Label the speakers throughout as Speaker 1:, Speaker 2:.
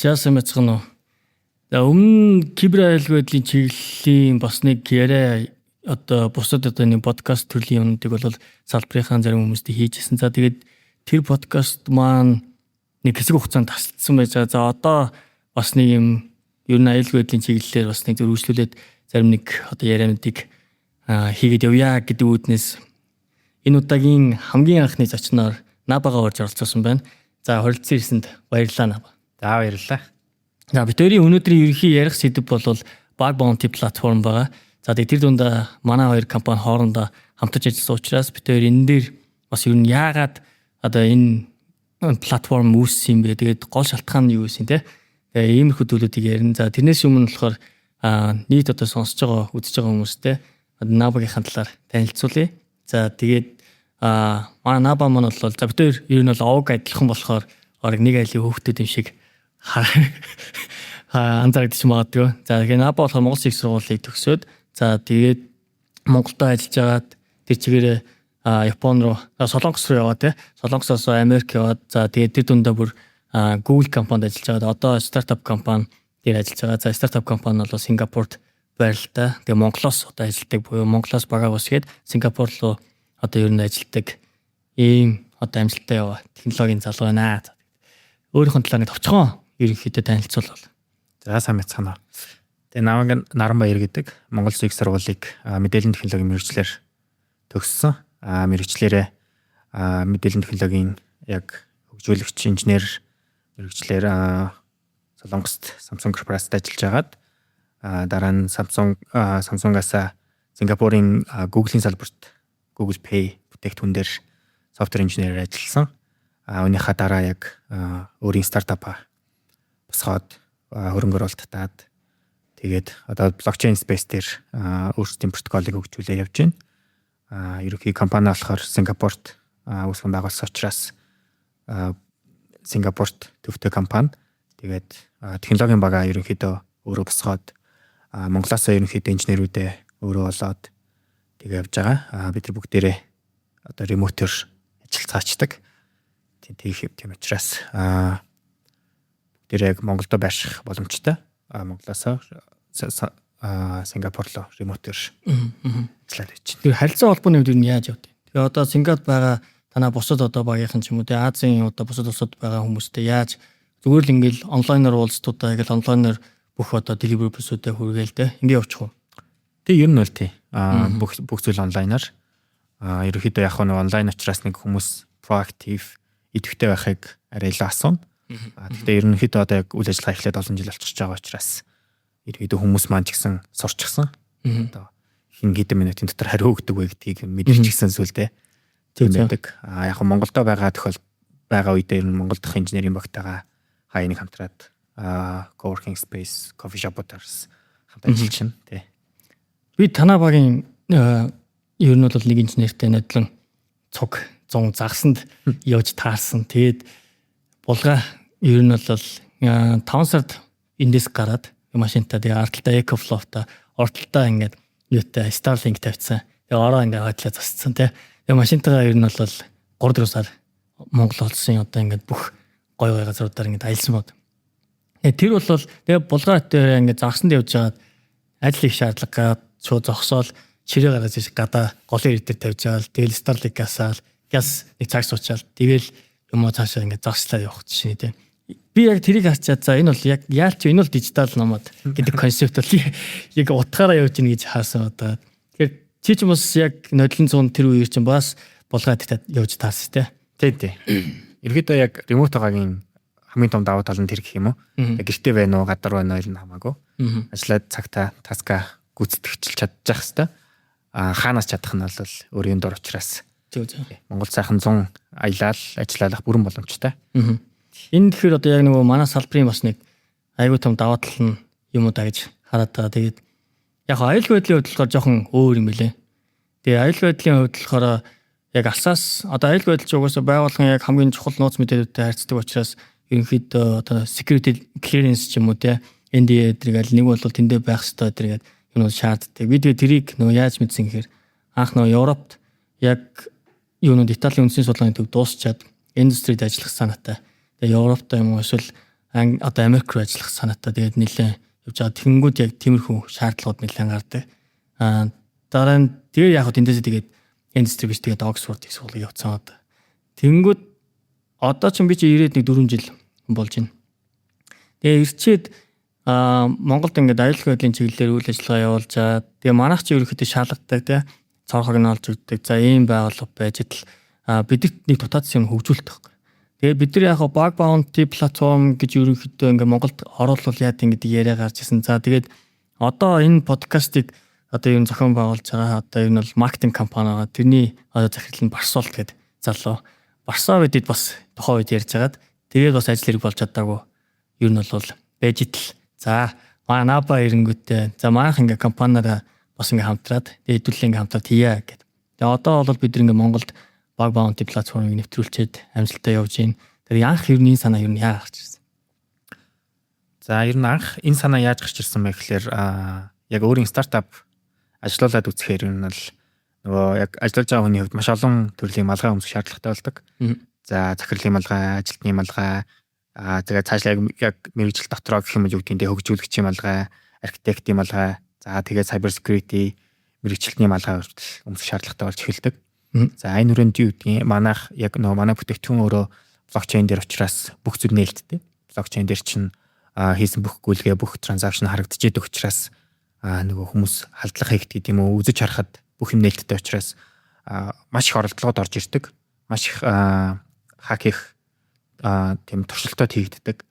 Speaker 1: Жаасан мэцгэн үү. Өмнө кибер аюулгүй байдлын чиглэлийн бас нэг яриа одоо бусад одоо нэг подкаст төрлийн юмнуудыг бол салбарынхаа зарим хүмүүст хийжсэн. За тэгээд тэр подкаст маань нэг хэсэг хугацаанд тасалдсан байж байгаа. За одоо бас нэг юм ер нь аюулгүй байдлын чиглэлээр бас нэг зөрүүшлүүлээд зарим нэг одоо яриануудыг хийгээд явъя гэдэг үүднээс энэ удаагийн хамгийн анхны зочноор Набагаа орж оролцсон байна. За хорилцсон ирсэнд баярлалаа Наба.
Speaker 2: За баярлалаа.
Speaker 1: За бид хоёрын өнөөдрийн ерөнхий ярих сэдэв бол Bug Bounty платформ байгаа. За тэр дундаа манай хоёр компани хоорондоо хамтарч ажилласан учраас бид хоёр энэ дээр бас ер нь яагаад одоо энэ платформ үүссэн юм бэ? Тэгээд гол шалтгаан нь юу вэ те? Тэгээ иймэрхүү зүйлүүдийг ярина. За тэрнээс өмнө болохоор нийт одоо сонсож байгаа, үзэж байгаа хүмүүстэй Набагийнхаа талаар танилцуулъя. За тэгээд манай Наба маань бол за бид хоёр ер нь бол овг адилхан болохоор орог нэг айлын хүүхдүүд юм шиг анзаардаг юм магадгүй. За тэгэхээр Наба болохоор Монгол их сургуулийг төгсөөд за тэгээд Монголдо ажиллаж агаад тэр чигээрээ Япон руу Солонгос руу яваад те Солонгосоос Америк яваад за тэгээд тэр дундаа бүр Google компанид ажиллаж агаад одоо стартап компани дээр ажиллаж байгаа. За стартап компани бол Сингапурт байрлалтай. Тэгээ Монголоос одоо ажилладаг буюу Монголоос багаа усгээд Сингапур руу одоо ер нь ажилладаг ийм одоо амжилттай яваа технологийн залуу байна. Өөрийнхөө талаар нэг товчхон ерөнхийдөө танилцуулбал.
Speaker 2: За сайн мэцхан. Тэгээ намайг Наранбаяр гэдэг Монгол Зүйн сургуулийг мэдээллийн технологийн мэргэжлэр төгссөн. Мэргэжлэрээ мэдээллийн технологийн яг хөгжүүлэгч инженер мэргэжлэр Солонгост Samsung корпорацид ажиллаж агаад дараа нь Samsung-аас Сингапурын Google-ийн салбарт Google Pay бүтээгдэхүүн дээр софтвер инженерээр ажилласан. Үүнийхээ дараа яг өөрийн стартапа босгоод хөрөнгө оруулалт татаад тэгээд одоо блокчейн спейс дээр өөрсдийн протоколыг хөгжүүлээ явж байна. Ерөнхий компани болохоор Сингапурт үүсгэн байгуулсан учраас Сингапурт төвтэй компани. Тэгээд технологийн багаа ерөнхийдөө өөрөө босгоод Монголоос ерөнхийдөө инженерүүдээ өөрөө болоод тэгээ явж байгаа. Бид нар бүгдээрээ одоо ремотер ажиллацгаачдаг. Тийм учраас бүгдээрээ яг Монголдо байрших боломжтой. Монголоос Сингапур руу ремотер ажиллаад байж байна.
Speaker 1: Тэр харилцаа холбооны үед нь яаж явд вэ? Тэгээ одоо Сингапурт байгаа танаа бусад одоо багийнхан ч юм уу те Азийн одоо бусад улсад байгаа хүмүүстэй яаж зүгээр л ингээл онлайнаар уулзтуудаа ингээл онлайнаар бүх одоо delivery process-үүдээ хүргээл те ингээ явуучих уу?
Speaker 2: Тэг ер нь бол тий. Бүх зүйл онлайнаар. Ерөнхийдөө яг нэг онлайн учраас нэг хүмүүс proactive идэвхтэй байхыг арай илүү асууна. Гэхдээ ерөнхийдөө одоо яг үйл ажиллагаа эхлээд олон жил болчихж байгаа учраас ерөнхийдөө хүмүүс маань ч гэсэн сурчсан. Одоо хин хэдэн минутын дотор хариу өгдөг вэ гэдгийг мэдэрчихсэн зүйлдээ. Тийм байдаг. Яг Монголдо байгаа үедээ ер нь Монгол дахь инженерийн багтайгаа хаяг хамтраад coworking space, coffee shop-уудаас хамт ажиллаж байна тий.
Speaker 1: Би танаа багийн ер нь бол нэг инженертэй найдлан цуг 100 загсанд явж таарсан. Тэгээд булгаа ер нь бол 5 сард эндээс гараад машинтаа тэгээ арталтаа EcoFlow-та ортолтоо ингээд юутай Starlink тавьчихсан. Тэгээ ороо ингээд хойдлоо засцсан тий. Тэгээ машинтаа ер нь бол 3-4 сар Монгол улсын одоо ингээд бүх гой газруудаар ингээд аялсан бод. Тэр бол тэгээ булгаа дээр ингээд загсанд явж байгаад ажил их шаардлага шууд зогсоол чирээ гаргаж иш гадаа голын ирээд тавьж байгаа. Тэгэл Starlink-аас газ нэг цаг суучаал. Тэгэл юм уу цаашаа ингээд загслаа явах чинь тий. Би яг тэрийг харчаад за энэ бол яг яалч энэ бол дижитал номод гэдэг концепт бол яг утгаараа явж ийн гэж хаасан одоо. Тэгэхээр чи ч бас яг нодлон цуун тэр үеэр чинь бас булгаад явж таарсан тий.
Speaker 2: Ерөөдөө яг ремот байгаагийн хамгийн том давуу тал нь тэр гэх юм уу? Яг гэртээ байна уу, гадар байна уу ер нь хамаагүй. Ажлаад цагтаа таска гүйцэтгэж чадчих хэвээр. Хаанаас чадах нь бол өөрийн дор учраас. Монгол сайхан 100 аялал ажиллах бүрэн боломжтой.
Speaker 1: Энэ тэгэхээр одоо яг нөгөө манай салбарын бас нэг аюул том давуу тал нь юм уу да гэж хараад байгаа. Тэгээд яг аюулгүй байдлын хувьд болохоор жоохон өөр юм билэ. Тэгээ аюулгүй байдлын хувьд болохоор яг алсаас одоо аюулгүй байдал ч угаасаа байгууллагын яг хамгийн чухал нууц мэдээлэлтэй харьцдаг учраас ерөнхийдөө одоо security clearance ч юм уу те NDA гэдэг нэг бол тэндээ байх хэрэгтэй гэдэг юм шаарддаг. Бид тэрийг нөгөө яаж мэдсэн гэхээр анх нөгөө Европт яг юунууд Италийн үндэсний судалгааны төв дуусчаад индустрид ажиллах санаатай. Тэгээ Европтой юм уу эсвэл одоо Америк руу ажиллах санаатай тэгээд нэлээд явж байгаа. Тэнгүүд яг тиймэрхүү шаардлагууд нэлээд гардаг. Дараа нь тэгээ яг тэндээсээ тэгээд индастри биш тэгээд Оксфорд их сургуулийг явцсан одоо. Тэнгүүд одоо ч би чи ирээд нэг 4 жил болж байна. Тэгээ ирчээд Монголд ингээд аюулгүй байдлын чиглэлээр үйл ажиллагаа явуулж байгаа. Тэгээ манайх чи ерөөхдөө шаардлагатай тий цорхог нь олж өгдөг. За ийм байгууллага байж идэл бидэрт нэг дотаадсан юм хөгжүүлдэг байхгүй. Тэгээ бид нар яг баг баунти платформ гэж ерөөхдөө ингээд Монголд оруулал яад ингээд яриа гарч ирсэн. За тэгээд одоо энэ подкастыг одоо ер нь зохион байгуулж байгаа. Одоо ер нь бол маркетинг компани байгаа. Тэрний одоо захирал нь Барсуул гэдэг залуу. Барсаа бидэд бас тухайн үед ярьж хагаад тэгээд бас ажил хэрэг болж чадаагүй. Ер нь бол байж идэл. За манаба ирэнгүүтээ за манайх ингээ компаниараа бас ингээ хамтраад тэгээд хэдүүлээ ингээ хамтраад хийя гэдэг. Тэгээд одоо бол бид ингээ Монголд баг баунти платформыг нэвтрүүлчихэд амжилттай явж байна. Тэгээд анх ер нь энэ санаа ер нь яаж гарч ирсэн?
Speaker 2: За ер нь анх энэ санаа яаж гарч ирсэн бэ гэхээр яг өөрийн стартап ажиллаулаад үзэхээр ер нь л нөгөө яг ажиллаж байгаа хүний хувьд маш олон төрлийн малгай өмсөх шаардлагатай болдог. За захирлын малгай, ажилтны малгай, тэгээд цаашаа яг мэргэжил дотроо гэх юм уу гэдгийг хөгжүүлэгчийн малгай, архитектийн малгай, за тэгээд cyber security мэргэжилтний малгай хүртэл өмсөх шаардлагатай болж эхэлдэг. За энэ хүрээнд юу гэдгийг манайх яг нөгөө манай бүтээгдэхүүн өөрөө блокчейн дээр учраас бүх зүйл нээлттэй. Блокчейн дээр чинь хийсэн бүх гүйлгээ, бүх транзакшн харагдчихэдэг учраас нөгөө хүмүүс халдлага хийгдэг гэдэг юм уу үзэж харахад бүх юм нээлттэй учраас маш их оролдлогод орж ирдэг. Маш их хак их тийм туршилтууд хийгддэг.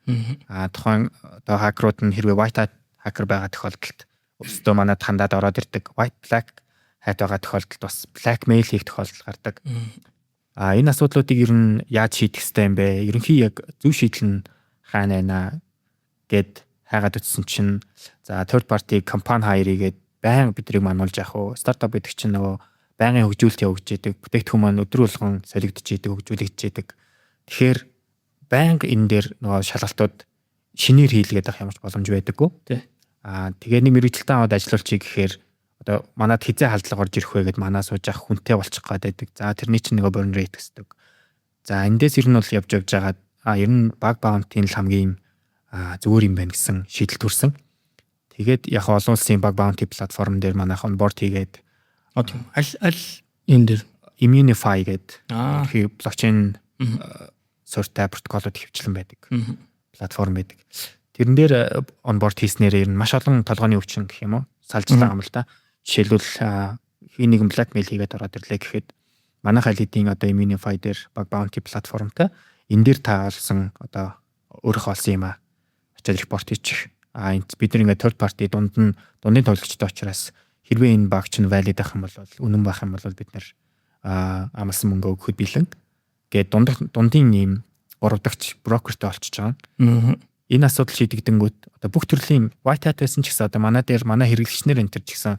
Speaker 2: Тухайн одоо хакерууд нь хэрвээ white hat hacker байгаа тохиолдолд өөрсдөө манад хандаад ороод ирдэг. White black hat байгаа тохиолдолд бас blackmail хийх тохиолдол гардаг. Энэ асуудлуудыг ер нь яаж шийдэх ёстой юм бэ? Ерөнхий яг зөв шийдэл нь хаана байна гэд хайгаад утсан чинь за third party компани хайрыгээд байн бидрийг мануулж явах уу? Стартап гэдэг чинь нөгөө байнгын хөгжүүлэлт явуулж идэг. Бүтээгдэхүүн маань өдөр болгон солигдож идэг, хөгжүүлэгдэж идэг. Тэгэхээр байнга энэ дээр нөгөө шалгалтууд шинээр хийлгээд авах ямар ч боломж байдаггүй. Тэгээ нэг мэргэжилтэн аваад ажиллуулчих гэхээр одоо манад хизээ халдлага орж ирэх вэ гэд манаа сууж авах хүнтэй болчих гээд байдаг. За тэрний чинь нөгөө burn rate гэсдэг. За эндээс ер нь бол явж байгаад ер нь баг баунтийн л хамгийн зүгээр юм байна гэсэн шийдэл төрсэн. Тэгээд яг олон улсын баг баунти платформ дээр манайх онборд хийгээд
Speaker 1: аль энэ дээр
Speaker 2: Immunify гэдэг блокчейн суурьтай протоколууд хөвчлэн байдаг. Платформ байдаг. Тэрэн дээр онборд хийснээр ер нь маш олон толгойн өвчин гэх юм уу салжлаа юм л да. Жишээлбэл хий нэгэн blackmail хийгээд ороод ирлээ гэхэд манайх алидийн одоо Immunify дээр баг баунти платформтой энэ дээр та олсон одоо өөрийнхөө олсон юм очиад репорт хийчих. Бид нар ингээд third party дундын тоглогчтой учраас хэрвээ энэ баг чинь valid байх юм бол үнэн байх юм бол бид нар амлсан мөнгө өгөхөд бэлэн гээд дундын ийм гуравдагч брокертэй олчиж байгаа. Энэ асуудал шийдэгдэнгүүт одоо бүх төрлийн white hat байсан ч гэсэн одоо манай дээр манай хэрэглэгчнэр энэ төр ч гэсэн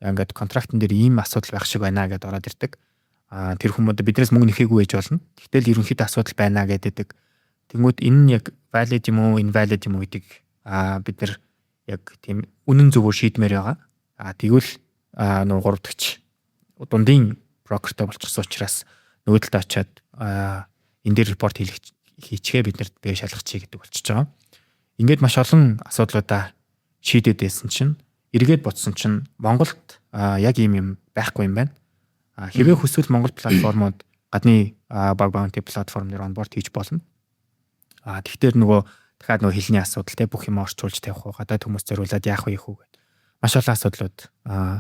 Speaker 2: ингээд контрактын дээр ийм асуудал байх шиг байна гэдээ ороод ирдэг. Тэр хүмүүс биднээс мөнгө нэхээгүй байж болно. Гэтэл ерөнхийдөө асуудал байна гэдэг. Тэнгүүд энэ нь яг valid юм уу, invalid юм уу гэдэг бид нар яг тийм үнэн зөвөөр шийдмээр байгаа. Тэгвэл нөгөө гуравдагч дундын брокертэй болчихсон учраас нөгөө талд очиад энэ дээр репорт хийчихээ бид нарт тэгээ шалгачихъя гэдэг болчихж байгаа. Ингээд маш олон асуудлуудаа шийдээд байсан чинь эргээд бодсон чинь Монголд яг ийм юм байхгүй юм байна. Хэрвээ хүсвэл Монгол платформуд гадны баг баунти платформ дээр онборд хийж болно. Тэгэхээр нөгөө дахиад нөгөө хэлний асуудал те бүх юм орчуулж тавих уу гадаад хүмүүс зориулаад яах вэ гэхүү гэдэг. Маш олон асуудлууд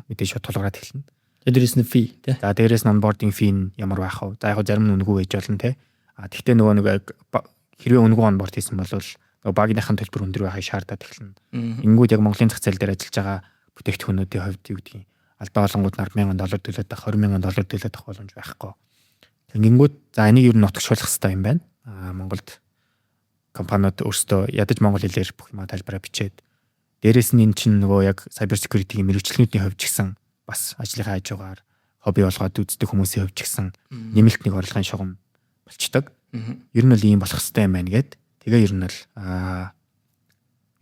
Speaker 2: мэдээж шууд тулгараад эхэлнэ.
Speaker 1: Дээрээс нь fee те.
Speaker 2: За дээрээс нь onboarding fee нь ямар байх вэ? За яг зарим нь үнэгүй байж болно те. Тэгтээ нөгөө хэрвээ үнэгүй onboard хийсэн бол нөгөө багийнхын төлбөр өндөр байхыг шаардаад эхэлнэ. Ингэнгүүт яг Монголын зах зээл дээр ажиллаж байгаа бүтээгдэхүүнүүдийн хувьд юу гэдгийг алдаа болонгууд $10,000 төлөөд авах, $20,000 төлөөд авах боломж байхгүй. Ингэнгүүт за энийг юу нутагшуулах хэрэгтэй юм байна. Монголд компаниуд өөрсдөө ядаж монгол хэлээр бүх юм тайлбараа бичээд дээрээс нь эн чинь нөгөө яг cyber security-ийн мэргэжилтнүүдийн хувьд ч гэсэн бас ажлынхаа хажуугаар хобби болгоод үздэг хүмүүсийн хувьд ч гэсэн нэмэлт нэг орлогын шугам болчдөг. Ер нь л ийм болох хэрэгтэй юм байна гэд тэгээ ер нь л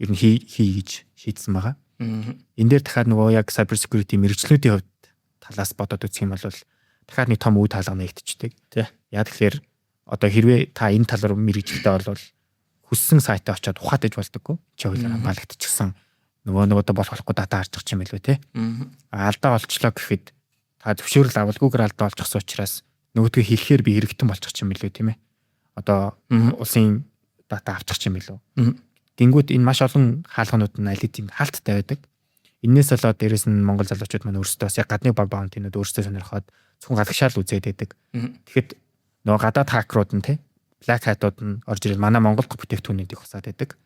Speaker 2: ер нь хийж шийдсэн байгаа. Энэ дээр дахиад нөгөө яг cyber security мэргэжлүүдийн хувьд талаас бодоод үзэх юм бол дахиад нэг том үе таалга нэгтчихдэг. Яг тэгэхээр одоо хэрвээ та энэ тал руу мэргэжилтэй болвол хүссэн сайтаа очиод ухаатаж болдоггүй. Чи хуулиар хамгаалагдчихсан. Нөгөөдөө болохгүй дата харж байгаа юм билүү те. Алдаа олчлоо гэхэд та зөвшөөрөл авалгүйгээр алдаа олчихсон учраас нөгөөдгөө хэлэхээр би хэрэгтэн болчих юм билүү тийм ээ. Одоо улсын дата авчих юм билүү. Тэнгүүд энэ маш олон хаалганууд нь аль хэдийн хаалттай байдаг. Энээс болоод дээрэс нь Монгол залуучууд маань өөрсдөө яг гадны баг баунтинууд өөрсдөө сонирхоод зөвхөн гадагшаал үзээд байдаг. Тэгэхэд нөгөө гадаад хакерууд нь те Black Hat-ууд нь орж ирэл манай Монгол бүтээгдэхүүнүүдийг хусаад байдаг.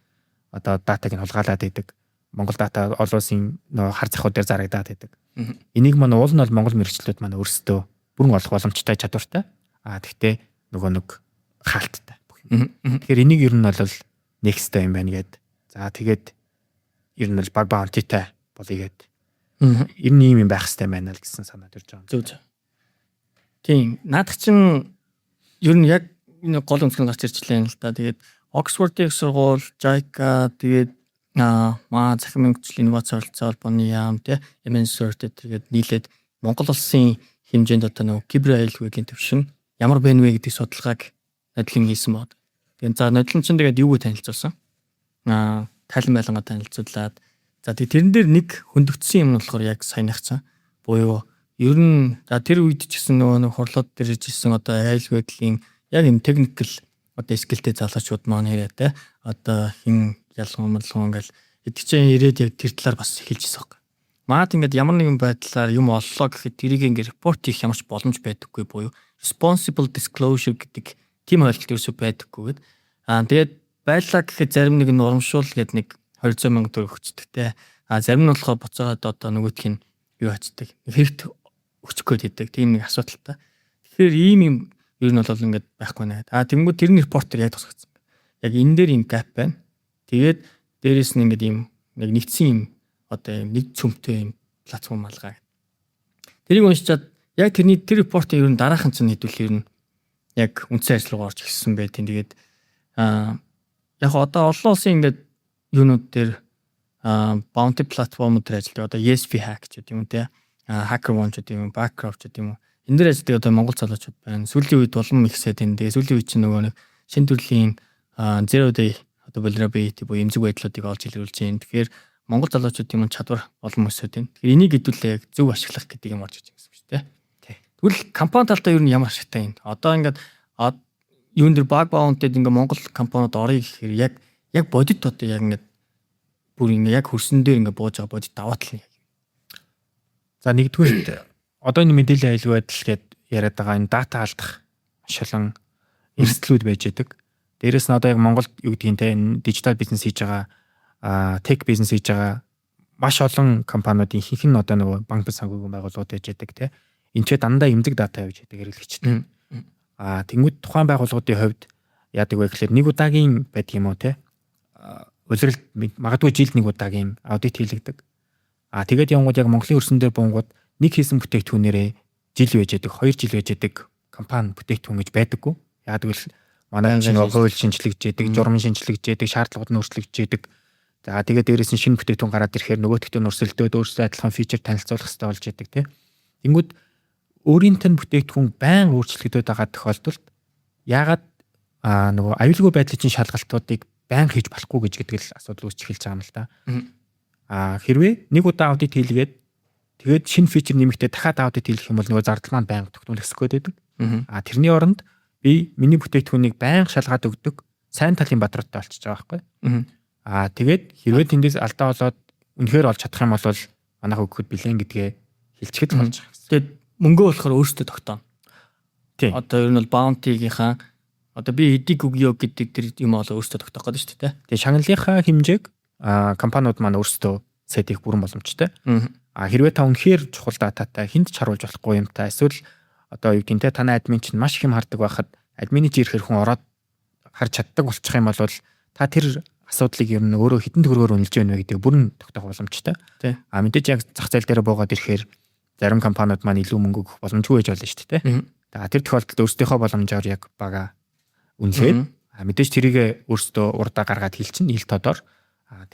Speaker 2: Одоо датаг нь хулгайлаад байдаг. Монгол дата олон улсын нөгөө хар захууд дээр зарагдаад байдаг. Энийг маань уул нь бол Монгол мэргэжлүүд маань өөрсдөө бүрэн олох боломжтой чадвартай. Тэгтээ нөгөө нэг хаалттай. Тэгэхээр энийг ер нь бол next юм байна гээд. За тэгээд ер нь бол баг баунтитай болъё гээд. Ер нь ийм юм байх хэрэгтэй байна л гэсэн санаа төрж байгаа.
Speaker 1: Зөв. Тийм. Наадах чинь ер нь яг энэ гол өнцгөн гарч ирчлээ л да. Тэгээд Оксфордын их сургууль, JICA, тэгээд захин мөнгөчлийн инновац оролцоо холбооны яам те MNSERT тэгээд нийлээд Монгол улсын хэмжээнд одоо нөгөө кибер аюулгүйгийн төвшин ямар байна вэ гэдэг судалгааг нодлон хийсэн байна. Тэгээд за нодлон чинь тэгээд юуг танилцуулсан? Тайлан байлангаа танилцуулаад за тэрэн дээр нэг хөндөгдсөн юм нь болохоор яг саянахсан. Буюу ер нь за тэр үед ч гэсэн нөгөө хурлууд дээр ирсэн одоо аюулгүйгийн яг юм техникл одоо скиллтэй залуучууд маань хэрэг те одоо хин ялгамлгон ингээл эдгээр чинь ирээд яг тэр талаар бас эхэлж ирсэн баг. Маад ингээд ямар нэгэн байдлаар юм оллоо гэхэд тэрийг ингээд репорт хийх ямарч боломж байдаггүй буюу responsible disclosure гэдэг тийм ойлголт ерөөсөй байдаггүй гэд. Тэгээд байлаа гэхэд зарим нэг нь урамшуул гэдэг нэг 200 сая төгрөг өгчдөг те. Зарим нь болохоор буцаагаад одоо нөгөөх нь юу хацдаг. Хэрэгт өчөх гээд идэг. Тийм нэг асуудалтай. Тэгэхээр ийм юм ер нь бол ингээд байхгүй нэ. Тэнгүүд тэрний репортер яг тусгацсан. Яг энэ дээр юм gap байна. Тэгээд дээрэс нь ингээд юм нэг нэгдсэн юм одоо юм нэг цөмтэй юм платформ алгаа. Тэрийг уншичаад яг тэрний тэр репортыг ер нь дараахан чинь хэдүүлэх ер нь яг үндсэн ажиллагаа орж ирсэн байдیں۔ Тэгээд яг одоо олон улсын ингээд юунууд дээр bounty платформуд дээр ажилладаг одоо ESP hack ч гэдэг юм те HackerOne ч гэдэг юм Backcraft ч гэдэг юм. Энэ дээр ажилладаг одоо монгол залуучууд байна. Сүүлийн үед улам ихсээд энэ. Тэгээ сүүлийн үед чинь нөгөө нэг шин төрлийн zero day одоо vulnerability буюу эмзэг байдлуудыг олж илрүүлж байна. Тэгэхээр монгол залуучуудын юм чадвар олон өсөд байна. Тэгэхээр энийг хэдүүлээ яг зөв ашиглах гэдэг юм орж иж байгаа юм шүү дээ. Тэгвэл компани талдаа ер нь ямар ашигтай юм? Одоо ингээд юун дээр баг баунтэд ингээ монгол компаниуд орё гэхээр яг бодит одоо яг ингээд бүр ингээ яг хөрсөн дээр ингээ бууж байгаа бодит даваад л.
Speaker 2: За нэгдүгээр одоо энэ мэдээллийн аюулгүй байдал гээд яриад байгаа энэ дата алдах маш олон эрсдлүүд байж байдаг. Дээрээс нь одоо яг Монголд юу гэдгийг те энэ дижитал бизнес хийж байгаа тех бизнес хийж байгаа маш олон компаниудын ихэнх нь одоо нөгөө банк санхүүгийн байгууллагууд байж байдаг те. Энд ч дандаа эмзэг дата явж байдаг хэрэглэгчтэй. Тэнгүүд тухайн байгууллагуудын хувьд яадаг вэ гэхээр нэг удаагийн байдаг юм уу те. Улиралд магадгүй жилд нэг удаагийн аудит хийлэгдэг. Тэгээд явгууд яг Монголын хөрсөн дээр буунгууд нэг хийсэн бүтээгдэхүүнээрээ жил байж байдаг, 2 жил байж байдаг компани бүтээгдэхүүн гэж байдаггүй. Яг гэвэл манай нөгөө хууль шинжлэгдэж байдаг, журам шинжлэгдэж байдаг, шаардлагууд нь өөрчлөгдөж байдаг. За тэгээд дээрээс нь шинэ бүтээгдэхүүн гараад ирэхээр нөгөөдөгтөө нөрсөлдөөд өөрсдөө адилхан фичер танилцуулах хэрэгтэй болж байдаг тийм. Тэнгүүд өөрийнх нь бүтээгдэхүүн байн өөрчлөгдөд байгаа тохиолдолд яагаад нөгөө аюулгүй байдлын чинь шалгалтуудыг байн хийж болохгүй гэдэг л асуудал үүсч эхэлж байгаа юм л да. Хэрвээ нэг удаа аудит хийлгээд тэгээд шинэ фичер нэмэгдээ дахиад аудит хийх юм бол нөгөө зардал маань байнга тогтмолсох гээд байдаг. Тэрний оронд би миний бүтээгдэхүүнийг байнга шалгаад өгдөг сайн талын бадруудтай болчихж байгаа байхгүй. Тэгээд хэрвээ тэндээс алдаа болоод үнэхээр олж чадах юм бол манайх өгөхөд билэн гэдгээ хэлчихэд болж байгаа.
Speaker 1: Тэгээд мөнгөө болохоор өөрсдөө тогтооно.
Speaker 2: Тийм.
Speaker 1: Одоо ер нь бол bounty-гийнхаа одоо би эдиг өгье гэдэг тэр юм бол өөрсдөө тогтоох гэдэг шүү дээ.
Speaker 2: Тэгээд шагналынхаа хэмжээг компаниуд маань өөрсдөө сет их бүрэн боломжтой. Хэрвээ та үнэхээр чухал дататай хүнд ч харуулж болохгүй юм та эсвэл одоо юу гэнтэй танай админ чинь маш их юм хардаг байхад админы чи ирэхэр хүн ороод харж чаддаг болчих юм бол та тэр асуудлыг ер нь өөрөө хитэн төгрөгөөр үнэлж байна вэ гэдэг бүрэн тогтоох боломжтой. Мэдээж яг зах зээл дээр буугаад ирэхээр зарим компаниуд маань илүү мөнгө өгөх боломжгүй байж болно шүү дээ. Тэр тохиолдолд өөрсдийнхөө боломжоор яг бага үнэлээд мэдээж тэрийг өөрсдөө урдаа гаргаад хэлчихнэ ил тодор.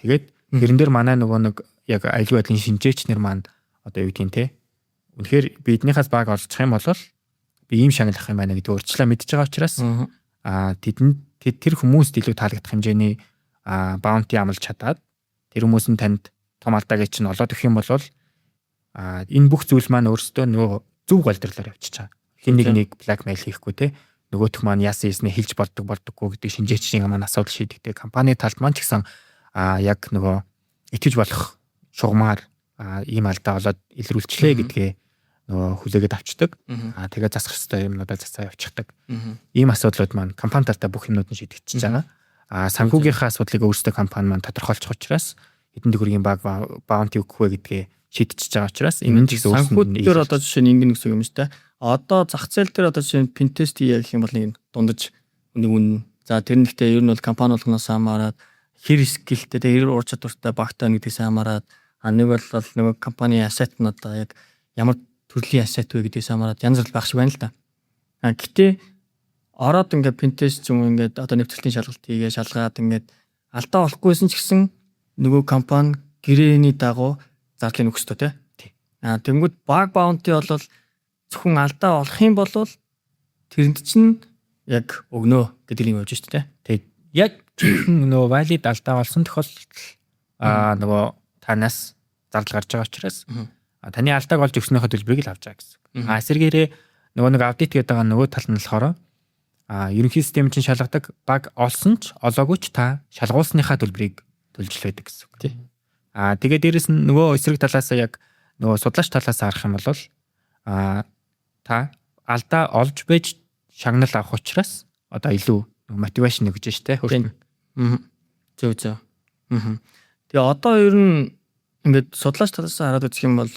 Speaker 2: Тэгээд тэрэн дээр манай нөгөө нэг яг аюулгүй байдлын шинжээчнэр маань одоо юу гэдгийг те үнэхээр биднийхээс баг олчих юм бол би ийм шагналах юм байна гэдэг өөрчлөлөө мэдж байгаа учраас тэдэнд тэр хүмүүст илүү таалагдах хэмжээний баунти амлаж чадаад тэр хүмүүс нь танд том алдааг чинь олоод өгөх юм бол энэ бүх зүйл маань өөрсдөө нөгөө зөв голдролоор явчихж байгаа. Хин нэг blackmail хийхгүй те нөгөөх маань яасан юмснээ хэлж болдоггүй гэдэг шинжээчдийн маань асуудал шийдэгдээ компани талд маань ч гэсэн яг нөгөө итгэж болох шугамар ийм алдаа болоод илрүүлчлээ гэдгээ нөгөө хүлээгээд авчдаг. Тэгээ засах хэрэгтэй юмнуудаа засаа явчихдаг. Ийм асуудлууд маань компани талдаа бүх юмнууд нь шийдэгдчихэж байгаа. Санхүүгийнхаа асуудлыг өөрсдөө компани маань тодорхойлчих учраас хэдэн төгрөгийн баг баунти өгөх вэ гэдгээ шийдчихэж байгаа учраас энэ ч гэсэн
Speaker 1: санхүүд дээр одоо жишээ нь ингэнэ гэсэн юм шүү дээ. Одоо зах зээл дээр одоо жишээ нь пентест хийх юм бол нэг дундаж үнэн. За тэр нь гэхдээ ер нь бол компани болгоноос хамаарат хэр скиллтэй тэр ур чадвартай багтаа гэдгээс хамаарат нэг бол нөгөө компани ассет нь одоо яг ямар төрлийн ассет вэ гэдгээс хамаарат янз бүр байх шиг байна л да. Гэтэ ороод ингээ пентест юм ингээд одоо нэвтрэлтийн шалгалт хийгээ шалгаад ингээд алдаа болохгүйсэн ч гэсэн нөгөө компани гэрээний дагуу зардлыг өгс тоо тий. Тэнгүүд баг баунти бол зөвхөн алдаа олох юм бол тэрэнд чинь яг өгнөө гэдэг юм явж шүү дээ.
Speaker 2: Тэгээд яг нөгөө valid алдаа болсон тохиолдолд нөгөө танаас зардал гарч байгаа учраас таны алдааг олж өгснөөхөө төлбөрийг л авч байгаа гэсэн. Эсвэргээрээ нөгөө нэг аудит гэдэг байгаа нөгөө тал нь болохоор ерөнхий систем чинь шалгадаг баг олсон ч олоогүй ч та шалгуулсныхаа төлбөрийг төлж л байдаг гэсэн үг тий. Тэгээд дээрэс нь нөгөө эсрэг талаас яг нөгөө судлаач талаас харах юм бол та алдаа олж байж шагнал авах учраас одоо илүү мотивашн өгж штэ хөртөн.
Speaker 1: Зөв. Тэгээ одоо ер нь ингээд судлаач талаас хараад үзэх юм бол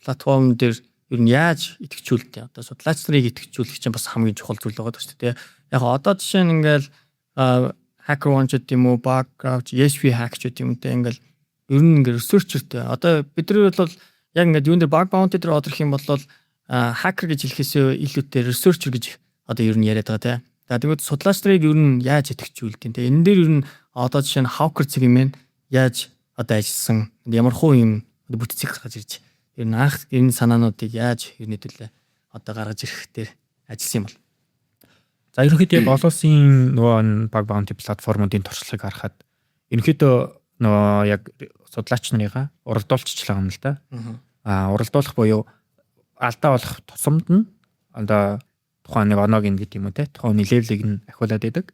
Speaker 1: платформ дээр ер нь яаж идэвхжүүлдэг. Одоо судлаач нарыг идэвхжүүлэх чинь бас хамгийн чухал зүйл байгаа шүү дээ. Яг одоо жишээ нь ингээл HackerOne ч гэдэм үү, Bugcrowd, ESP hack ч гэдэм үү ингээл ер нь ингээд researcherтэй. Одоо бидний бол яг ингээд юун дээр bug bounty дээр одох юм бол hacker гэж хэлэхээс илүүтэй researcher гэж одоо ер нь яриад байгаа тийм. Тэгээд судлаач нарыг ер нь яаж идэвхжүүлдэг тийм. Энэ дээр ер нь одоо жишээ нь hacker цэг юм ээ яаж одоо ажилласан ямар хуу юм бүтцийг гаргаж ирж ер нь анх энэ санаануудыг яаж ер нь хэдүүлээ одоо гаргаж ирэх дээр ажилласан юм бол.
Speaker 2: За ерөнхийдөө олон улсын нөгөө баг баунти платформуудын туршлагыг харахад ерөнхийдөө нөгөө яг судлаач нарыгаа уралдуулчихлаа юм л да. Уралдуулах буюу алдаа болох тусамд нь одоо тухайн нэг оноог гэдэг юм уу те тухайн левелийг нь ахиулаад байдаг.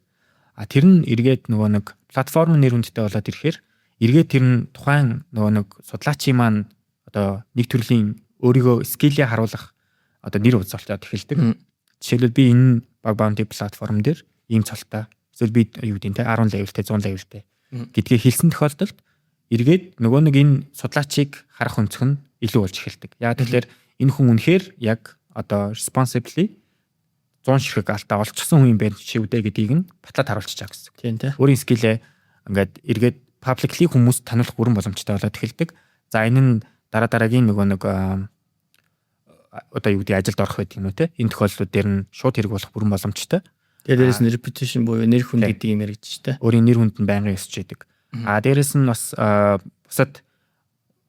Speaker 2: Тэр нь эргээд нөгөө нэг платформ нэр хүндтэй болоод ирэхээр эргээд тэр нь тухайн нөгөө нэг судлаачийн маань одоо нэг төрлийн өөрийгөө скиллээ харуулах одоо нэр үзүүлэлт эхэлдэг. Жишээлбэл би энэ баг баунти платформ дээр ийм цолтой эсвэл би юу гэдэг нь те 10 левелтэй 100 левелтэй гэдгээ хэлсэн тохиолдолд эргээд нөгөө нэг энэ судлаачийг харах өнцөг нь илүү болж эхэлдэг. Яг тэгэхээр энэ хүн үнэхээр яг одоо responsibly 100 ширхэг алдаа олчихсан хүн юм байна чи үдэ гэдгийг нь батлаад харуулчих чаа гэсэн.
Speaker 1: Тийм тий.
Speaker 2: Өөрийн скиллээ ингээд эргээд publicly хүмүүс таниулах бүрэн боломжтой болоод эхэлдэг. За энэ нь дараагийн нөгөө нэг одоо юу гэдэг ажилд орох байдаг юм уу те. Энэ тохиолдлууд дээр нь шууд хэрэг болох бүрэн боломжтой.
Speaker 1: Тэгээд дээрээс нь reputation буюу нэр хүнд гэдэг юм яригдчих штэ.
Speaker 2: Өөрийн нэр хүнд нь байнгын өсөж идэг. Дээрээс нь бас бусад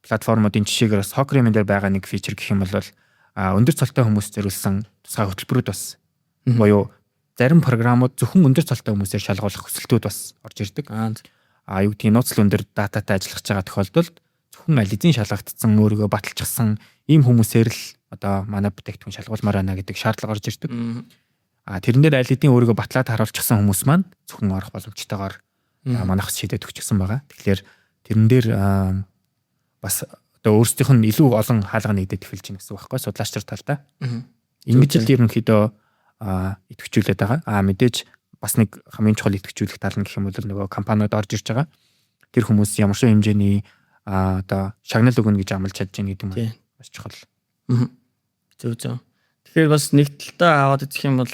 Speaker 2: платформуудын жишээгээр бас Hockerman дээр байгаа нэг фичер гэх юм бол өндөр цолтой хүмүүс зориулсан тусгай хөтөлбөрүүд бас буюу зарим програмууд зөвхөн өндөр цолтой хүмүүсээр шалгуулах хүсэлтүүд бас орж ирдэг. Юу гэдгийг нууцлал өндөр дататай ажиллаж байгаа тохиолдолд зөвхөн ализийн шалгагдсан өөрийгөө баталчихсан ийм хүмүүсээр л одоо манай бүтээгдэхүүн шалгуулмаар байна гэдэг шаардлага орж ирдэг. Тэрэн дээр аль хэдийн өөрийгөө батлаад харуулчихсан хүмүүс маань зөвхөн орох боломжтойгоор манайх шийдээд өгчихсэн байгаа. Тэгэхээр тэрэн дээр бас одоо өөрсдийнх нь илүү олон хаалга нэгдээд эхэлж байна гэсэн үг байхгүй судлаач нар талдаа. Ингэж л ерөнхийдөө идэвхжүүлээд байгаа. Мэдээж бас нэг хамгийн чухал идэвхжүүлэх тал нь гэх юм бол нөгөө компаниуд орж ирж байгаа. Тэр хүмүүс ямар ч хэмжээний одоо шагнал өгнө гэж амлаж чадж байгаа гэдэг нь бас чухал.
Speaker 1: Зөв. Тэгэхээр бас нэг талдаа аваад үзэх юм бол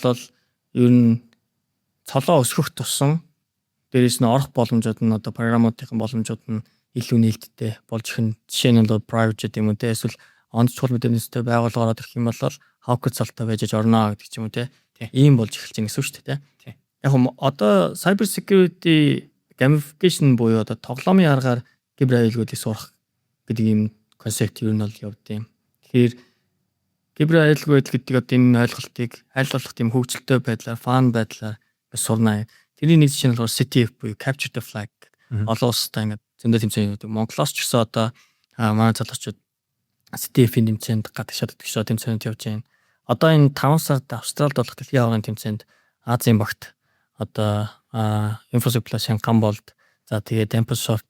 Speaker 1: ер нь цолоо өсгөх тусам дээрээс нь орох боломжууд нь одоо програмуудын боломжууд нь илүү нээлттэй болж ирэх. Жишээ нь бол private гэдэг юм уу те эсвэл онд чухал мэдээлэлтэй байгууллагаар ирэх юм бол hacker цалтай байж орно гэдэг ч юм уу те. Ийм болж эхэлж байгаа гэсэн үг шүү дээ те. Яг одоо cyber security gamification буюу одоо тоглоомын аргаар кибер аюулгуудыг сурах гэдэг ийм концепт ер нь бол явдсан. Тэгэхээр кибер аюулгүй байдал гэдэг одоо энэ ойлголтыг аль болох тийм хөгжилтэй байдлаар, фан байдлаар сурна. Тэрний нэг жишээ нь болохоор CTF буюу Capture the Flag. Олон улстай ингээд зөндөө тэмцээн үүдэг. Монголоос ч гэсэн одоо манай залуучууд CTF-ийн тэмцээнд гадагшаад өгч байгаа тэмцээнд явж байна. Одоо энэ 5 сард Австралид болох дэлхийн аваргын тэмцээнд Азийн багт одоо Infosoft Шанхай болд. За тэгээд Infosoft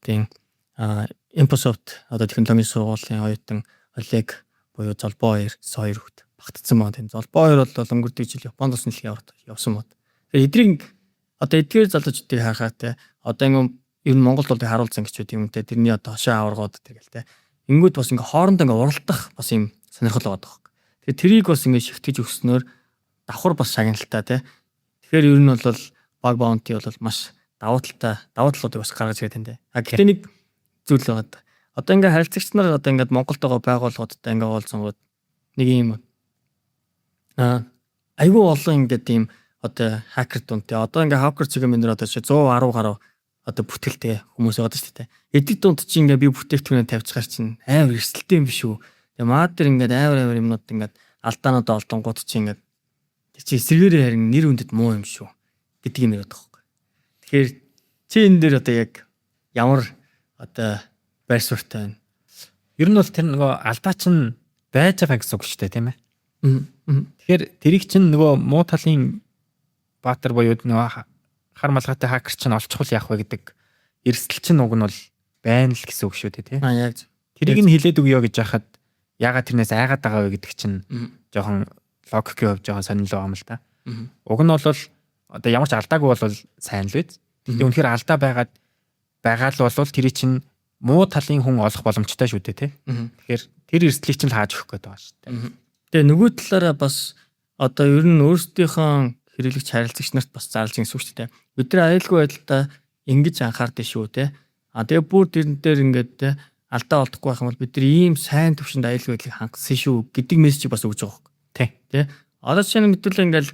Speaker 1: одоо технологийн сургуулийн оюутан Олег буюу Золбоо 2 хүүхэд багтцсан байна. Тийм Золбоо 2 бол өнгөрдөг жил Японд бас нэлээд явсан байна. Тэгэхээр эдрийг одоо эдгээр залуучдыг харахаар те одоо ингэ ер нь Монголд бол харуулсан гэж үү юм те тэрний одоо хошоо аваргууд тэргээл те. Ингүүд бас ингээ хоорондоо ингээ уралдах бас юм сонирхол байгаа даа. Тэгэхээр тэрийг бас ингээ шигтгэж өгснөөр давхар бас шагналтай те. Тэгэхээр ер нь бол баг баунти бол маш давуу талуудыг бас гаргаж ирээд тань те. Гэхдээ нэг зүйл байгаа. Одоо ингээ харилцагч нар одоо ингээ Монголд байгаа байгууллагуудтай ингээ уулзсангууд нэг юм айгүй олон ингээ тийм одоо хакер дүнтэй одоо ингээ хакер цэгийн минер одоо 110 гаруй одоо бүтэлтэй хүмүүс байгаа шүү дээ. Эдит дунд чи ингээ би бүтээгдэхүүнээ тавьчихар чинь амар эрсдэлтэй юм биш үү. Тэгээ маадэр ингээ амар юмнууд ингээ алдаанууд олдонгууд чи ингээ чи эсэргээрээ харин нэр үндэд муу юм шүү гэдэг юм яриад байгаа байхгүй. Тэгэхээр чи энэ дээр одоо яг ямар одоо байр суурьтай байна.
Speaker 2: Ер нь бол тэр нөгөө алдаа чинь байж байгаа гэсэн үг шүү дээ тийм ээ. Тэгэхээр тэрийг чинь нөгөө муу талын баатар буюу нөгөө хар малгайтай хакер чинь олчихвол яах вэ гэдэг эрсдэл чинь уг нь бол байна л гэсэн үг шүү дээ тий.
Speaker 1: Яг
Speaker 2: тэрийг нь хилээд өгөө гэж яхад ягаад тэрнээс айгаад байгаа вэ гэдэг чинь жоохон логикийн хувьд жоохон сонирхол байгаа юм л та. Уг нь бол одоо ямар ч алдаагүй бол сайн л байд. Тэгтээ үнэхээр алдаа байгаа л бол тэрий чинь муу талын хүн олох боломжтой шүү дээ тий. Тэгэхээр тэр эрсдлийг чинь хааж өгөх гээд байгаа шүү дээ.
Speaker 1: Тэгээ нөгөө талаараа бас одоо ер нь өөрсдийнхөө хэрэглэгч харилцагч нарт бас заалж ингэсэн шүү дээ. Бид нар аюулгүй байдалтай ингэж анхаардаг шүү те. Тэгээ бүр тэрэн дээр ингээд те алдаа олдохгүй байх юм бол бид нар ийм сайн төвшөнд аюулгүй байдлыг хангасан шүү гэдэг мессежийг бас өгж байгаа хөөх. Тэ. Одоо жишээ нь мэдүүлээ ингээд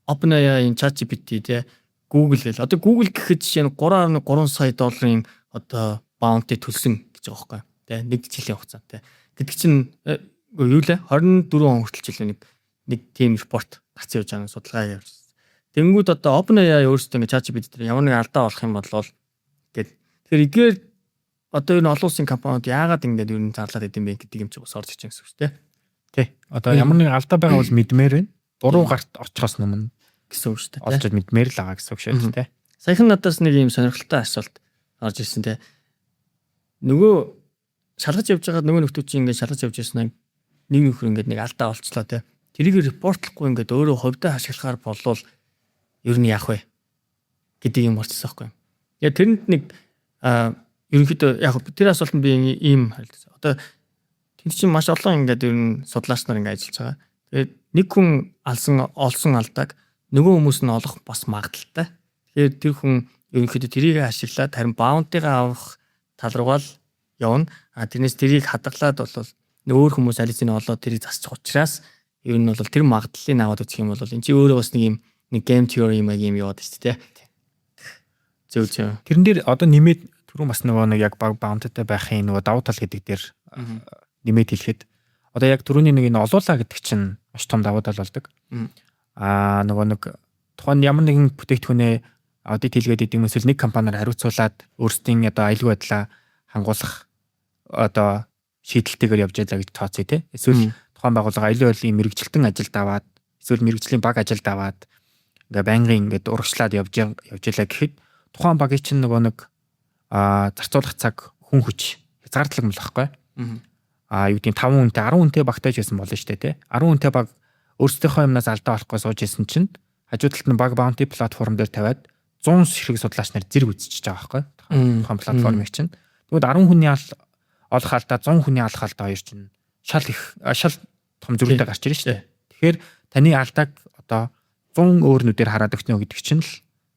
Speaker 1: OpenAI, ChatGPT те Google гэл. Одоо Google гэхэд жишээ нь 3.3 сая долларын одоо bounty төлсөн гэж байгаа хөөх. Тэ нэг жилийн хугацаанд те. Гэдэг чинь юу лээ 24 он хүртэл жилээ нэг team report гарч явж байгаа судалгаа явуулсан. Тэнгүүд одоо OpenAI өөрсдөө ингэ ChatGPT дээр ямар нэг алдаа болох юм бол гээд тэгэхээр эгээр одоо энэ олон улсын компаниуд яагаад ингэж ер нь зарлаад идэм бэ гэдэг юм чи бас орж иж байгаа гэсэн үг тийм.
Speaker 2: Тий. Одоо ямар нэг алдаа байгаа бол мэдмээр байна. Буруу гарт очихоос өмнө
Speaker 1: гэсэн үг шүү дээ.
Speaker 2: Олж мэдмээр л байгаа гэсэн үг шүү дээ.
Speaker 1: Саяхан надаас нэг юм сонирхолтой асуулт орж ирсэн тийм. Нөгөө шалгаж явж байгаа нөгөө нөхдөө чи ингэ шалгаж явж ирсэн нэг нөхөр ингэ нэг алдаа олчлоо тийм. Тэрийг репортлохгүй ингээд өөрөө хувьдаа ашиглахаар болвол ер нь яах вэ гэдэг юм орчихсон байхгүй. Яг тэрэнд нэг ерөнхийдөө яг тэр асуултанд би ийм харилцаа. Одоо тэнд чинь маш олон ингээд ер нь судлаач нар ингээд ажиллаж байгаа. Тэгээд нэг хүн олсон алдааг нөгөө хүмүүс нь олох бас магадaltaй. Тэгэхээр тэр хүн ерөнхийдөө тэрийг ашиглаад харин баунтигаа авах тал руугаа л явна. Тэрнээс тэрийг хадгалаад бол өөр хүмүүс ализын олоод тэрийг засчих учраас ер нь бол тэр магадлалыг аваад үзэх юм бол энэ чи өөрөө бас нэг game theory юм яваад шүү дээ. Зөв.
Speaker 2: Тэрэн дээр одоо нэмээд түрүүн бас нөгөө нэг яг баг баунттай байхын нөгөө давуу тал гэдэг дээр нэмээд хэлэхэд одоо яг түрүүний нэг энэ олуулаа гэдэг чинь маш том давуу тал болдог. Нөгөө нэг тухайн ямар нэгэн бүтээгдэхүүнээ аудит хийлгээд идэм эсвэл нэг компаниар хариуцуулаад өөрсдийн одоо аюулгүй байдлаа хангуулах одоо шийдэлтэйгээр явж байлаа гэж тооцъё те. Эсвэл тухайн байгууллага аюулгүй байдлын мэрэгжилтэн ажилд аваад эсвэл мэрэгжлийн баг ажилд аваад ингээ байнгын ингээ урагшлаад явж ялаа гэхэд тухайн багийн чинь нөгөө нэг зарцуулах цаг хүн хүч хязгаарлаг юм л байхгүй. Юу гэдэг 5 хүнтэй 10 хүнтэй багтааж байсан болно шүү дээ тий. 10 хүнтэй баг өөрсдийнхөө юмнаас алдаа болохгүй сууж исэн чинь хажуу талд нь баг bounty платформ дээр тавиад 100 ширхэг судлаач нар зэрэг үзчихэж байгаа байхгүй. Тухайн платформыг чинь. Тэгвэл 10 хүний олох алдаа 100 хүний алах алдаа хоёр чинь шал том зөрүүтэй гарч ирж шүү дээ. Тэгэхээр таны алдааг одоо 100 өөр нүдээр хараад өгнө гэдэг чинь л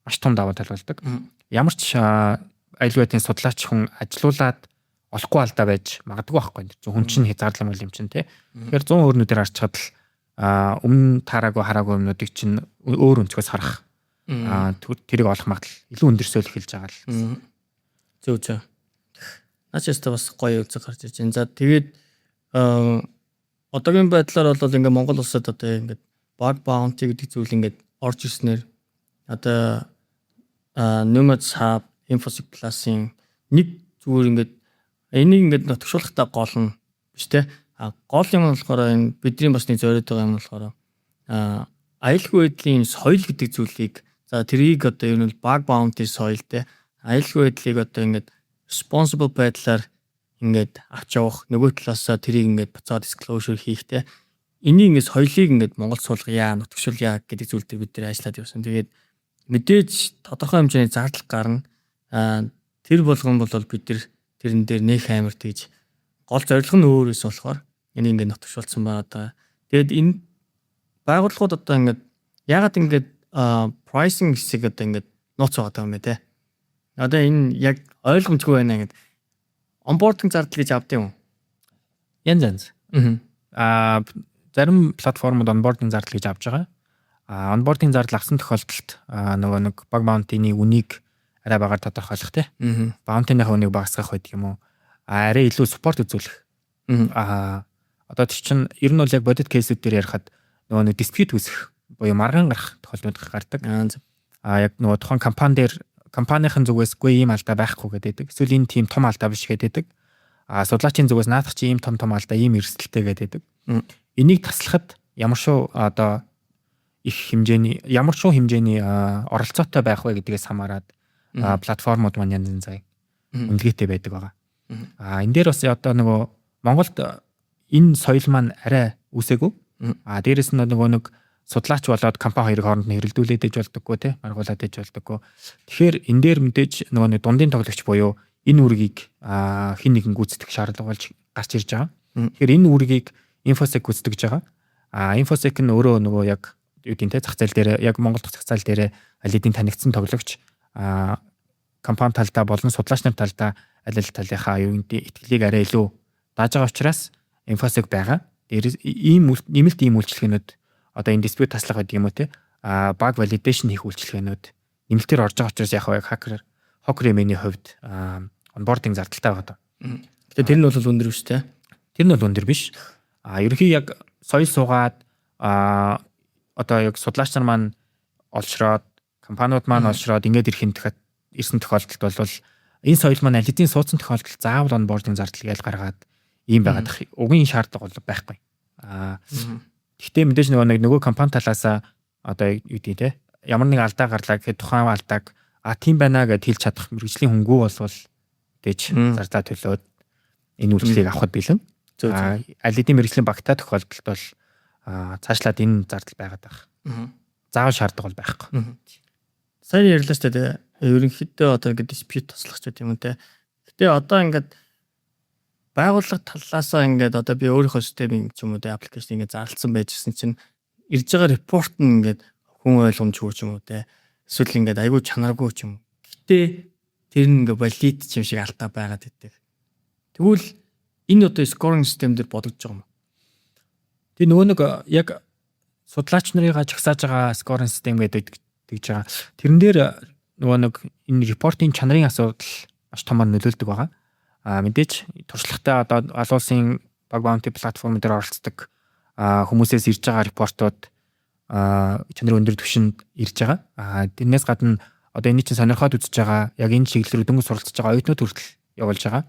Speaker 2: маш том давуу тал болдог. Ямар ч аюулгүй байдлын судлаач хүн ажилуулад олохгүй алдаа байж магадгүй байхгүй. Хүн чинь хязгаарлам юм чинь тий. Тэгэхээр 100 өөр нүдээр харчаад л өмнө таараагүй хараагүй юмнуудыг чинь өөр өнцгөөс харах. Тэрийг олох магадлал илүү өндөрсөөл эхэлж байгаа л.
Speaker 1: Зөв. Начаста бас гоё үзэг гарч ирж байна. За тэгээд одоогийн байдлаар бол ингээ Монгол улсад одоо ингээ баг баунти гэдэг зүйл ингээд орж ирснээр одоо Numerous Hub, InfoSec Plus-ийн нэг зүгээр ингээд энийг ингээд нотгшуулахтаа гол нь биш те. Гол юм нь болохоор энэ бидний бас нэг зориод байгаа юм нь болохоор аюулгүй байдлын соёл гэдэг зүйлийг за тэрийг одоо ер нь баг bounty соёл те. Аюулгүй байдлыг одоо ингээд responsible байдлаар ингээд авч явах нөгөө талаасаа тэрийг ингээд буцаад disclosure хийх те. Энийг ингээд соёлыг ингээд Монгол суулгая, нутгшуулъя гэдэг зүйл дээр бид нэр ажиллаад явсан. Тэгээд мэдээж тодорхой хэмжээний зардал гарна. Тэр болгон бол бид тэрэн дээр нөх амар тэгж гол зорилго нь өөр байсан болохоор энийг ингээд нутгшуулсан байна одоо. Тэгээд энэ байгууллагууд одоо ингээд ягаад ингээд pricing хэсэг одоо ингээд нууц байгаа юм бэ те. Одоо энэ яг ойлгомжгүй байна ингээд onboarding зардал гэж авд юм.
Speaker 2: Янз. Зарим платформуд onboarding зардал гэж авч байгаа. Onboarding зардал авсан тохиолдолд нөгөө нэг баг bounty-ны үнийг арай багаар тодорхойлох те. Bounty-ныхаа үнийг багасгах байдаг юм уу? Арай илүү support үзүүлэх. Одоо тийч чинь ер нь бол яг бодит кейсүүд дээр ярихад нөгөө нэг dispute үүсэх буюу маргаан гарах тохиолдлууд гардаг. Яг нөгөө тухайн компани дээр компанийн зүгээс үгүй ийм алдаа байхгүй гэдэг. Эсвэл энэ тийм том алдаа биш гэдэг. Судлаачийн зүгээс наадах чи ийм том алдаа ийм эрсдэлтэй гэдэг. Энийг таслахад ямар шүү хэмжээний оролцоотой байх вэ гэдгээс хамаарат платформуд маань янз янз үнэлгээтэй байдаг байгаа. Энэ дээр бас одоо нөгөө Монголд энэ соёл маань арай үсээгүй. Дээрэс нь нөгөө нэг судлаач болоод компани хоёрын хооронд нэрэлдүүлээд иж болдоггүй те маргуулад иж болдоггүй. Тэгэхээр энэ дээр мэдээж нөгөө нэг дундын тоглогч буюу энэ үргийг хин нэгэн гүйцэтгэх шаардлага болж гарч ирж байгаа. Тэгэхээр энэ үргийг InfoSec гүйцэтгэж байгаа. InfoSec нь өөрөө нөгөө яг юу гэдэг те зах зээл дээр яг Монгол зах зээл дээр аль хэдийн танигдсан тоглогч компани талдаа болон судлаач нар талдаа аль талынхаа юу гэдэг итгэлийг арай илүү дааж байгаа учраас InfoSec байгаа. Дээрээс нэмэлт ийм үйлчлэгнүүд одоо энэ dispute таслах гэдэг юм уу те баг validation хийх үйлчлэгнүүд нэмэлтээр орж байгаа учраас яг хакер эмэний хувьд onboarding зардалтай байгаа даа.
Speaker 1: Тэгээ тэр нь бол өндөр биш те.
Speaker 2: Тэр нь бол өндөр биш. Ерөнхий яг соёл суугаад одоо яг судлаач нар маань олшроод компаниуд маань олшроод ингээд ирсэн тохиолдолд бол энэ соёл маань аль хэдийн суудсан тохиолдолд заавал onboarding зардал гэж гаргаад ийм байгаад угийн шаардлага бол байхгүй. Гэхдээ мэдээж нөгөө компани талаасаа одоо юу гэдэг те ямар нэг алдаа гарлаа гэхэд тухайн алдааг тийм байна гэж хэлж чадах мэргэжлийн хөнгөө болвол тэгж зардаа төлөөд энэ үйлчлэгийг авахд бэлэн. Аль хэдийн мэргэжлийн багтаа тохиолдолд бол цаашлаад энэ зардал байгаад байх. Заавал шаардлага бол байхгүй.
Speaker 1: Сайн ярьлаа шүү дээ. Ерөнхийдөө одоо ингээд dispute туслах ч юм уу те. Гэтэ одоо ингээд байгууллага талаасаа ингээд одоо би өөрийнхөө системийн ч юм уу те аппликейшн ингээд зарласан байжсэн чинь ирж байгаа репорт нь ингээд хүн ойлгомжгүй ч юм уу те. Эсвэл ингээд айгүй чанаргүй ч юм. Гэтэ тэр нь ингээд valid ч юм шиг алдаа байгаад байдаг. Тэгвэл энэ одоо scoring систем дээр бодогдож байгаа юм. Тэг
Speaker 2: нөгөө нэг яг судлаач нарыг жагсааж байгаа scoring систем гэдэг тэгж байгаа. Тэрэн дээр нөгөө нэг энэ репортын чанарын асуудал маш томор нөлөөлдөг байгаа. Мэдээж туршлагатай одоо аль улсын баг bounty платформ дээр оролцдог хүмүүсээс ирж байгаа репортууд чанарын өндөр түвшинд ирж байгаа. Тэрнээс гадна одоо энэ чинь сонирхоод үзэж байгаа яг энэ чиглэл рүү дөнгөж суралцж байгаа оюутнууд хүртэл явуулж байгаа.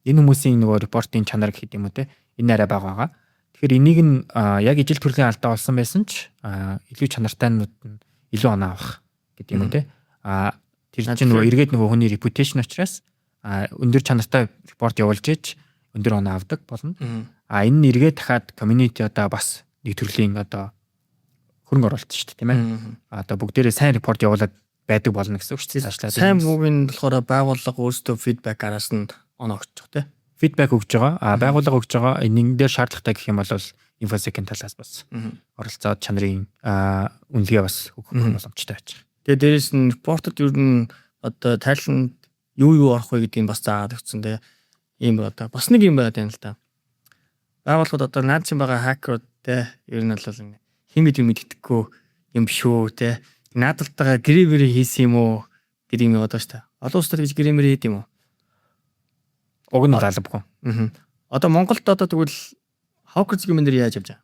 Speaker 2: Энэ хүмүүсийн нөгөө репортын чанар гэх юм уу те энэ арай бага байгаа. Тэгэхээр энийг нь яг ижил төрлийн алдаа болсон байсан ч илүү чанартайнууд нь илүү оноо авах гэдэг юм уу те. Тэр чинь нөгөө эргээд нөгөө хүний reputation учраас өндөр чанартай репорт явуулж иж өндөр оноо авдаг болно. Энэ нь эргээд дахиад community одоо бас нэг төрлийн одоо хөрөнгө оруулалт шүү дээ тийм ээ. Одоо бүгдээрээ сайн репорт явуулаад байдаг болно гэсэн үг шүү дээ. Сайн
Speaker 1: муугийн болохоор байгууллага өөрсдөө фидбек араас нь оноо өгч байгаа тийм.
Speaker 2: Фидбек өгж байгаа. Байгууллага өгж байгаа. Энэ дээр шаардлагатай гэх юм бол InfoSec-ийн талаас бас оролцоод чанарын үнэлгээ бас өгөх боломжтой байж байгаа.
Speaker 1: Тэгээ дээрэс нь репортод ер нь одоо тайланд юу орох вэ гэдгийг бас заагаад өгсөн тийм. Ийм одоо бас нэг юм байгаад байна л да. Байгууллагууд одоо наадсан байгаа хакерууд тийм ер нь бол хин гэдэг юм мэддэггүй юм шүү тийм. Наадалтайгаа грэмэр хийсэн юм уу гэдэг юм одоо шүү дээ. Олон улсад гэж грэмэр хийд юм уу?
Speaker 2: Уг нь залбгүй.
Speaker 1: Одоо Монголд одоо тэгвэл хакер зэгмэн дээр яаж явж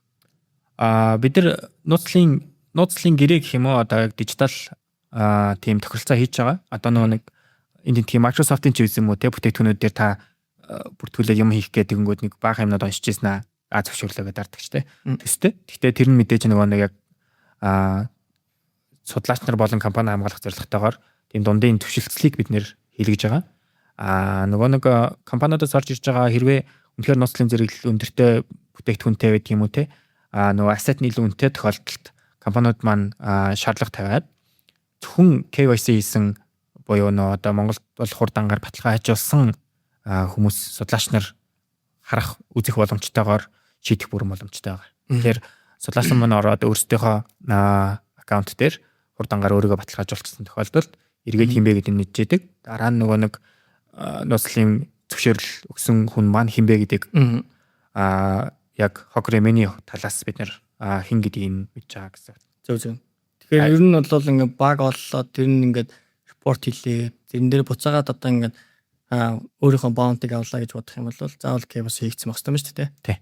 Speaker 1: байгаа?
Speaker 2: Бид нар нууцлын гэрээ гэх юм уу одоо яг дижитал тийм тохиролцоо хийж байгаа. Одоо нөгөө нэг энэ тийм Microsoft-ийн ч юм уу те бүтээгдэхүүнүүд дээр та бүртгүүлээд юм хийх гэдэг нь нэг бага юмнууд уншиж ийсэн зөвшөөрлөө гэдэг дардагч те. Төстэй. Гэхдээ тэр нь мэдээж нөгөө нэг яг судлаач нар болон компани хамгаалах зорилготойгоор тийм дундын төвшөлтслийг бид нэр хийлгэж байгаа. Нөгөө нэг компаниудаас орж ирж байгаа хэрвээ үнэхээр ноцлын зэрэглэл өндөртэй бүтээгдэхүүнтэй байдаг юм уу те. Нөгөө asset нь илүү үнэтэй тохиолдолд компаниуд маань шаардлага тавиад зөвхөн KYC хийсэн буюу нөө одоо Монголд бол хурдангаар баталгаа хажуулсан хүмүүс судлаач нар харах үзэх боломжтойгоор шийдэх бүрэн боломжтой байгаа. Тэгэхээр судлаач нар маань ороод өөрсдийнхөө аккаунт дээр хурдангаар өөрийгөө баталгаа хажуулсан тохиолдолд эргээд хинбэ гэдэг нь мэдчихэдэг. Дараа нь нөгөө нэг ноцлын зөвшөөрөл өгсөн хүн маань хинбэ гэдэг яг Hockery-ийн талаас бид нэр хин гэдгийг мэдж байгаа гэсэн.
Speaker 1: Зөв. Тэгэхээр ер нь бол ингээд баг оллоод тэр нь ингээд репорт хийлээ. Зэн дээр буцаагаад одоо ингээд өөрийнхөө баунтыг авлаа гэж бодох юм бол заавал KYC хийгдсэн байх юм шүү дээ.
Speaker 2: Тий.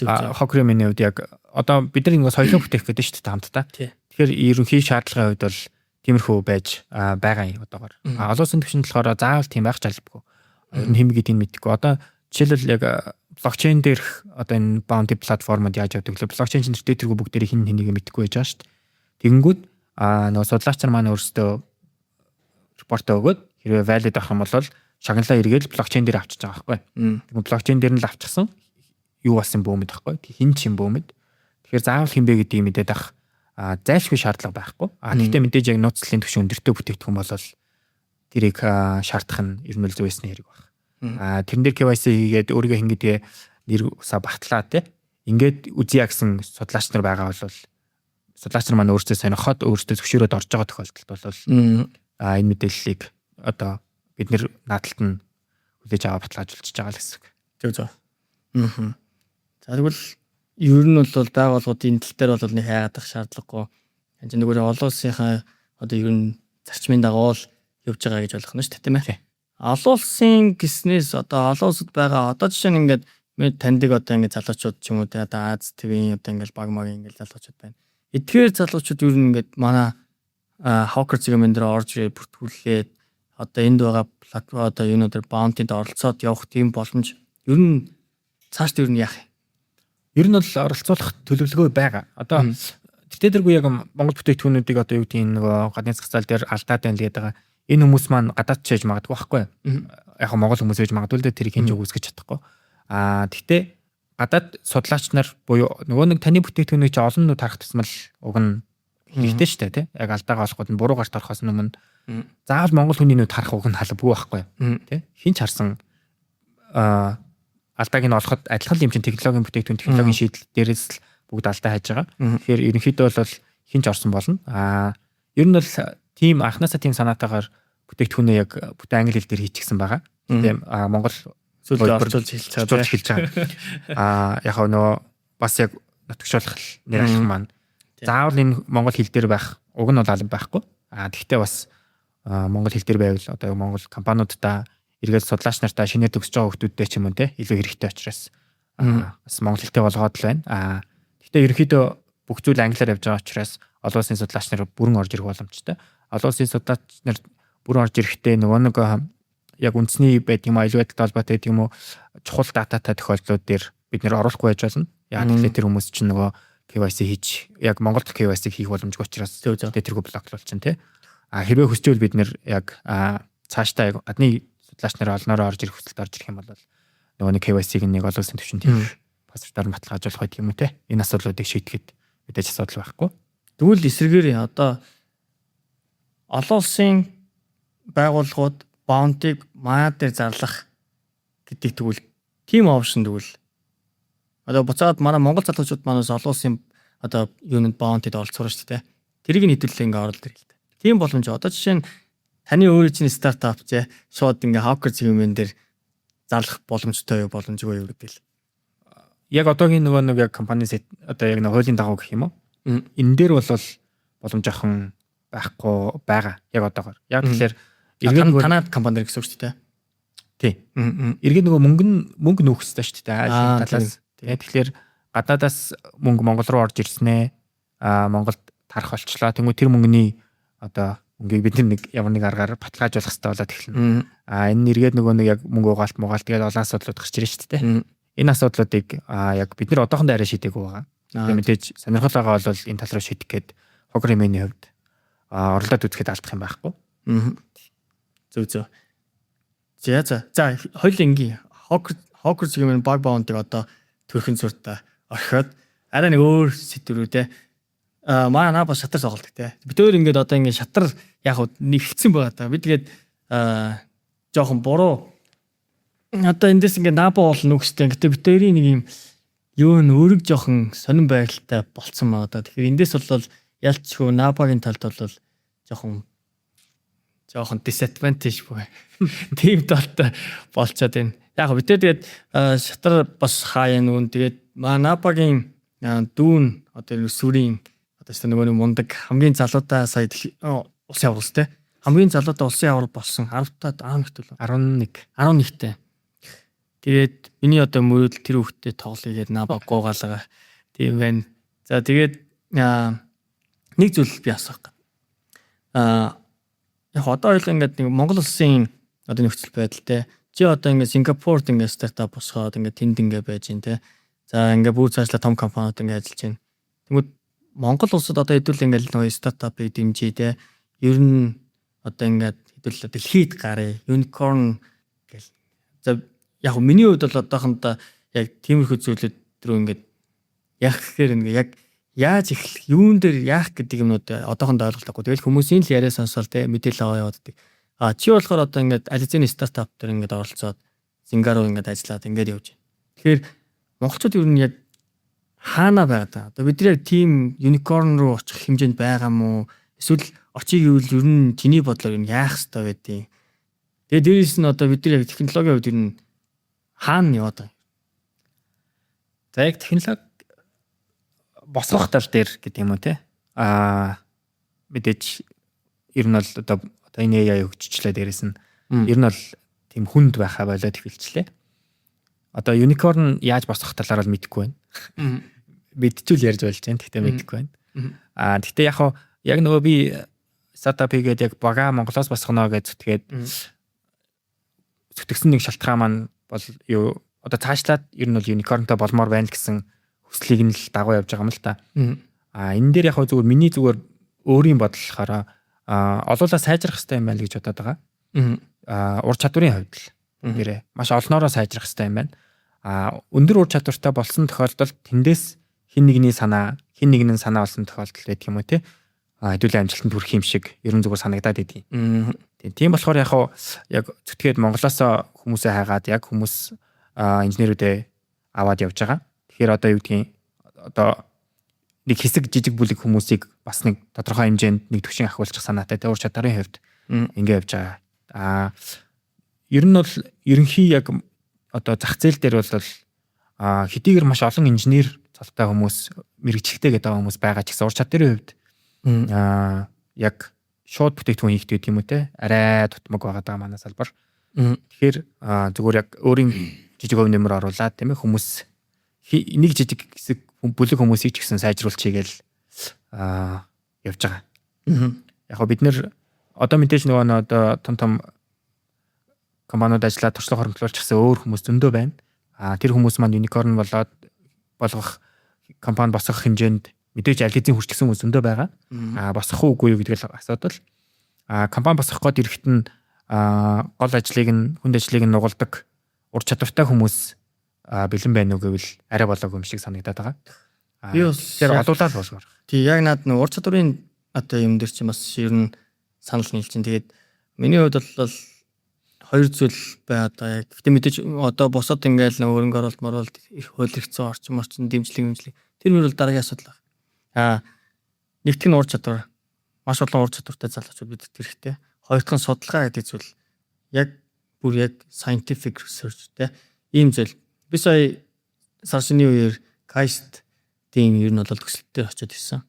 Speaker 2: Hockery-ийн үед яг одоо бид нар ингээд соёлоо бүтээх гэдэг шүү дээ хамтдаа. Тэгэхээр ерөнхий шаардлагын хувьд бол тиймэрхүү байж байгаа юм одоогоор. Олон улсын түвшинд болохоор заавал тийм байх шаардлагагүй. Ер нь хэм гэдгийг мэдэхгүй. Одоо жишээлбэл яг блокчейн дээрх одоо энэ bounty платформод яаж явдаг вэ? Блокчейн чинь дээтэргүй бүгдээрээ хин хэнийг мэдэхгүй байж байгаа шүү дээ. Тэгэнгүүт нөгөө судлаач нар маань өөрсдөө репорт өгөөд хэрвээ valid авах юм бол шагналаа эргээд блокчейн дээр авчиж байгаа байхгүй. Тэгвэл блокчейн дээр нь л авчихсан юу болсон бөөмөд байхгүй. Хин ч юм бөөмөд. Тэгэхээр заавал хинбэ гэдгийг мэдээд ах зайлшгүй шаардлага байхгүй. Гэхдээ мэдээж яг нууцлалын түвшин өндөртэй бүтээгдэхүүн бол тэрийг шаардах нь ер нь л зөв эсний хэрэг баг. Тэрэн дээр KYC хийгээд өөрийгөө хин гэдгээ нэр усаа багтлаа те. Ингээд үзье гэсэн судлаач нар байгаа бол судлаач нар маань өөрсдөө сонирхоод өөрсдөө зөвшөөрөөд орж байгаа тохиолдолд бол энэ мэдээллийг одоо бид нэр наадталд нь хүлээж аваа баталгаажуулж байгаа л гэсэн.
Speaker 1: Зөв. За тэгвэл ер нь бол байгууллагуудын тал дээр бол нэг хайгаадах шаардлагагүй. Энэ нөгөө олон улсынхаа одоо ер нь зарчмын дагуу л явж байгаа гэж болох нь шүү дээ тийм ээ. Олон улсын гиснээс одоо олон улсад байгаа одоо жишээ нь ингээд мэд таньдаг одоо ингээд залуучууд ч юм уу те одоо Аз ТV-ийн одоо ингээд баг ингээд залуучууд байна. Эдгээр залуучууд ер нь ингээд манай Hawker зэгмэн дээр орж бүртгүүлээд одоо энд байгаа платформ одоо юунуудаар баунтинд оролцоод явах тийм боломж ер нь цааш ер нь яах юм?
Speaker 2: Ер нь бол оролцуулах төлөвлөгөө байгаа. Одоо тэтгэдэргүй яг Монгол бүтээгдэхүүнүүдийг одоо юу гэдэг нөгөө гадны зах зээл дээр алдаад байна л гэдэг байгаа. Энэ хүмүүс маань гадаад ч хийж магадгүй байхгүй. Яг Монгол хүмүүс хийж магадгүй л дээ тэрийг хинж үгүйсгэж чадахгүй. Гэхдээ гадаад судлаач нар буюу нөгөө нэг таны бүтээгдэхүүнийг чи олон нүд харах тусмал уг нь хэрэгтэй шүү дээ тий. Яг алдаагаа олоход нь буруу гарт орохоос өмнө заавал Монгол хүний нүд харах уг нь халбгүй байхгүй. Тий. Хинч харсан алдааг нь олоход адилхан юм чинь технологийн бүтээгдэхүүн технологийн шийдэл дээрээс л бүгд алдаа хайж байгаа. Тэгэхээр ерөнхийдөө бол хинч орсон болно. Ер нь бол тийм анхнаасаа тийм санаатаагаар бүтээгдэхүүнээ яг бүтэн англи хэл дээр хийчихсэн байгаа. Тийм Монгол
Speaker 1: зүйлээ орчуулж хэлж
Speaker 2: байгаа. Яг нөө бас яг нутагшуулах нэр алхам маань заавал энэ монгол хэл дээр байх уг нь бол алба байхгүй. Тэгвэл бас монгол хэл дээр байвал одоо монгол компаниудаа эргээд судлаач нартаа шинээр төгсөж байгаа хүмүүсттэй ч юм уу те илүү хэрэгтэй учраас бас монгол хэлтэй болгоод л байна. Гэхдээ ерөнхийдөө бүх зүйл англиар явж байгаа учраас олон улсын судлаач нар бүрэн орж ирэх боломжтой. Олон улсын судлаач нар бүрэн орж ирэхдээ нөгөө нэг яг үндэсний байт юм аюул байдалтай холбоотой гэдэг юм уу чухал дататай тохиолдлууд дээр бид нэр оруулахгүй байж болно. Яг тэгэхээр тэр хүмүүс чинь нөгөө KYC хийж яг Монголд KYC хийх боломжгүй учраас тэргүй блоклуулж чинь тий. Хэрвээ хүсчихвэл бид нэр яг цаашдаа гадны судлаач нар олноороо орж ирэх хүсэлт орж ирэх юм бол нөгөө нэг KYC-г нэг олон улсын түвшинд паспортоор баталгаажуулах байх юм уу тий. Энэ асуудлуудыг шийдэхэд мэдээж асуудал байхгүй.
Speaker 1: Тэгвэл эсрэгээр одоо олон улсын байгууллагууд баунтиг маа дээр зарлах гэдэг тэгвэл team option тэгвэл одоо буцаад манай Монгол залуучууд манаас олон улсын одоо юунд баунтид оролцоороо шүү дээ. Тэрийг нь хэдүүлээ ингээ оролт ирэх л дээ. Тийм боломж одоо жишээ нь таны өөрийн чинь стартап ч шууд ингээ Hawker зэгмэн дээр зарлах боломжтой боломжгүй юу гэдэг л.
Speaker 2: Яг одоогийн нөгөө нэг яг компани одоо яг нэг хуулийн дагуу гэх юм уу? Энэ дээр бол боломж ахын байхгүй байгаа. Яг одоогоор. Яг тэгэхээр
Speaker 1: эргээд танай компани гэсэн үг шүү дээ.
Speaker 2: Тий. Эргээд нөгөө мөнгө нүүх хэрэгтэй шүү дээ. Айлын талаас. Тэгэхээр гадаадаас мөнгө Монгол руу орж ирсэн ээ. Монголд тарах болчлаа. Тэнгүү тэр мөнгөний одоо мөнгийг бид нэг ямар нэг аргаар баталгаажуулах хэрэгтэй болоод эхэлнэ. Энэ эргээд нөгөө нэг яг мөнгө угаалт мугаалт тэгээд олон асуудлууд гарч ирж шүү дээ. Энэ асуудлуудыг яг бид нар одоохондоо арай шийдээгүй байгаа. Тэгээд мэдээж сонирхол байгаа бол энэ тал руу шийдэх гээд хогр хэмээний хувьд оролдоод үзэхэд алдах юм байхгүй.
Speaker 1: Зөв. За хоёул ингийн хогр хэмээний баг баундыг одоо төрхөн зуртаа орхиод арай нэг өөр сэдвэрүүдээ манай наа бас шатар тоглолт те. Бид өөр ингээд одоо ингээд шатар яг нэгцсэн байгаа та. Бид тэгээд жоохон буруу одоо эндээс ингээд наабо болно үгстэй. Гэтэ бид өөрийн нэг юм юу н өөрөг жоохон сонирн байралтай болцсон байгаа да. Тэгэхээр эндээс бол ялцгүй наабагийн талд бол жоохон disadvantage буюу тийм талтай болцоод байна. Яг бид тэгээд шатар бас хаяа нүн тэгээд наабагийн дүүн одоо сүрийн одоо нөгөө мундаг хамгийн залуудаа сая улсын авралс те хамгийн залуудаа улсын аврал болсон 10-тад 11-тэй. Тэгээд миний одоо мөрөдөл тэр хүүхдэд тоглоё гэдэг наабаг гуугаалгаа тийм байна. За тэгээд нэг зүйл би асуух гээд. Яг одоо ойлго ингээд нэг Монгол улсын одоо нөхцөл байдал те. Чи одоо ингээд Сингапурт ингээд стартап босгоод ингээд тэнд ингээд байж гин те. За ингээд бүр цаашлаа том компаниуд ингээд ажиллаж байна. Тэгмүүд Монгол улсад одоо хэдүүл ингээд нөгөө стартапыг дэмжиж те. Ер нь одоо ингээд хэдүүл дэлхийд гарыг unicorn гэл. За яг миний хувьд бол одоохондоо яг тиймэрхүү зүйлүүд рүү ингээд яг гэхээр ингээд яг яаж их юун дээр яах гэдэг юмнууд одоохондоо ойлголтгүй. Тэгэл хүмүүсийн л яриа сонсоод те мэдээлэл аваа яваад. Чи болохоор одоо ингээд ализны стартап дээр ингээд оролцоод Сингапур ингээд ажиллаад ингээд явж байна. Тэгэхээр монголчууд ер нь яг хаана байгаа даа. Одоо бид яг team unicorn руу очих хэмжээнд байгаа мó? Эсвэл очиг юу ер нь чиний бодлоор энэ яах ёстой байдیں۔ Тэгээ дээрээс нь одоо бид нар яг технологийн хувьд ер нь хаана яваад байгаа.
Speaker 2: За яг технологи босгох тал дээр гэдэг юм уу те. Мэдээж ер нь бол одоо энэ AI хөгжчлээ дээрээс нь ер нь бол тийм хүнд байхаа болоод эхэлчлээ. Одоо unicorn яаж босгох талаар бол мэдэхгүй байна. Мэдчихвэл ярьж болж байна. Гэхдээ мэдэхгүй байна. Гэхдээ яг нөгөө би стартап хийгээд яг бага Монголоос босгоно гэж зүтгэсэн нэг шалтгаан маань бол юу одоо цаашлаад ер нь бол unicornтой болмоор байна гэсэн хүслийг нь л дагуу явж байгаа юм л та. Энэ дээр яг зүгээр миний зүгээр өөрийн бодлохоор олуулаа сайжрах хэрэгтэй юм байна гэж бодоод байгаа. Ур чадварын хувьд л нэрээ маш олноороо сайжрах хэрэгтэй юм байна. Өндөр ур чадвартай болсон тохиолдолд тэндээс хин нэгний санаа олсон тохиолдол байдаг юм уу те. Хэдүүлийн амжилтанд хүрэх юм шиг ерөн зүгээр санагдаад идэв. Тийм болохоор яг зүтгээд Монголоос хүмүүсээ хайгаад яг хүмүүс инженерүүдээ аваад явж байгаа. Тэгэхээр одоо юу гэдгийг одоо нэг хэсэг жижиг бүлэг хүмүүсийг бас нэг тодорхой хэмжээнд нэг төвшин ахиулчих санаатай те ур чадварын хувьд ингэ явж байгаа. Ер нь бол ерөнхий яг одоо зах зээл дээр бол хэдийгээр маш олон инженер цолтой хүмүүс мэрэгчлэгтэй гэдэг хүмүүс байгаа ч гэсэн ур чадварын хувьд яг шууд бүтээгдэхүүн хийх гэдэг юм уу те арай тутмаг байгаа манай салбар. Тэгэхээр зүгээр яг өөрийн жижиг өв нэмэр оруулаад тийм ээ хүмүүс нэг жижиг хэсэг бүлэг хүмүүсийг ч гэсэн сайжруулчихъя гэл явж байгаа. Яг бид нэр одоо мэдээж нөгөө одоо том компаниуд ажиллаад туршлага хөрөнгөлүүлж гэсэн өөр хүмүүс зөндөө байна. Тэр хүмүүс маань unicorn болгох компани босгох хэмжээнд мэдээж аль хэзээ хүрчихсэн хүмүүс зөндөө байгаа. Босгох уугүй юу гэдэг л асуудал. Компани босгох гээд ирэхэд нь гол хүнд ажлыг нь нугалдаг ур чадвартай хүмүүс бэлэн байна уу гэвэл арай болоогүй юм шиг санагдаад байгаа.
Speaker 1: Би бас
Speaker 2: тэр олуулаад болгоор.
Speaker 1: Тий яг наад нэг ур чадварын одоо юм дээр чи бас ер нь санал нийлж чинь. Тэгээд миний хувьд бол хоёр зүйл бай одоо яг. Гэтэ мэдээж одоо босоод ингээл нэг хөрөнгө оруулалт моролт их хууль хэрэгцээ орчин дэмжлэг тэр мөр бол дараагийн асуудал байна. Нэгтгэн ур чадвар маш олон ур чадвартай залуучууд бидэрт хэрэгтэй. Хоёр дахь нь судалгаа гэдэг зүйл яг бүр яг scientific research те ийм зүйл. Би сая сарсны үеэр KAIST-ийн ер нь бол төгсөлтөөр очиод ирсэн.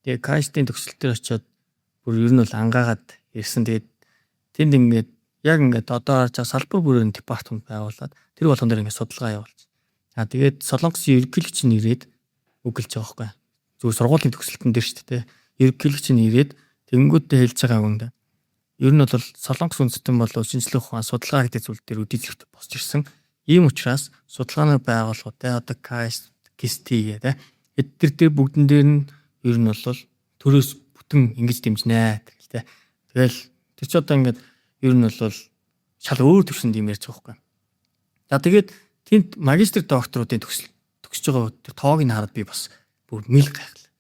Speaker 1: Тэгээ KAIST-ийн төгсөлтөөр очиод бүр ер нь бол ангаагаад ирсэн. Тэгээд тэнд ингээд яг ингээд одоо салбар бүрийн департамент байгуулад тэр болгон дээр ингээд судалгаа явуулж. Тэгээд Солонгосын ерөнхийлөгч нь ирээд үгэлж байгаа байхгүй. Зүгээр сургуулийн төгсөлтөн дээр шүү дээ. Ерөнхийлөгч нь ирээд Тэнгүүдтэй хэлж байгаа юм да. Ер нь бол Солонгос үндэстэн болов шинжлэх ухаан судалгаа гэдэг зүйл дээр үдий зэрэгт босч ирсэн. Ийм учраас судалгааны байгууллагууд одоо KIST гэдэг эдгээр дээр бүгдэн дээр нь ер нь бол төрөөс бүтэн ингэж дэмжнэ гэх тэ. Тэгэл тэр ч одоо ингээд ер нь бол шал өөр төвшөнд юм ярьж байгаа байхгүй. За тэгээд тэнд магистр докторуудын төгсөж байгаа тэр тоог нь хараад би бас бүр мэл гайхлаа.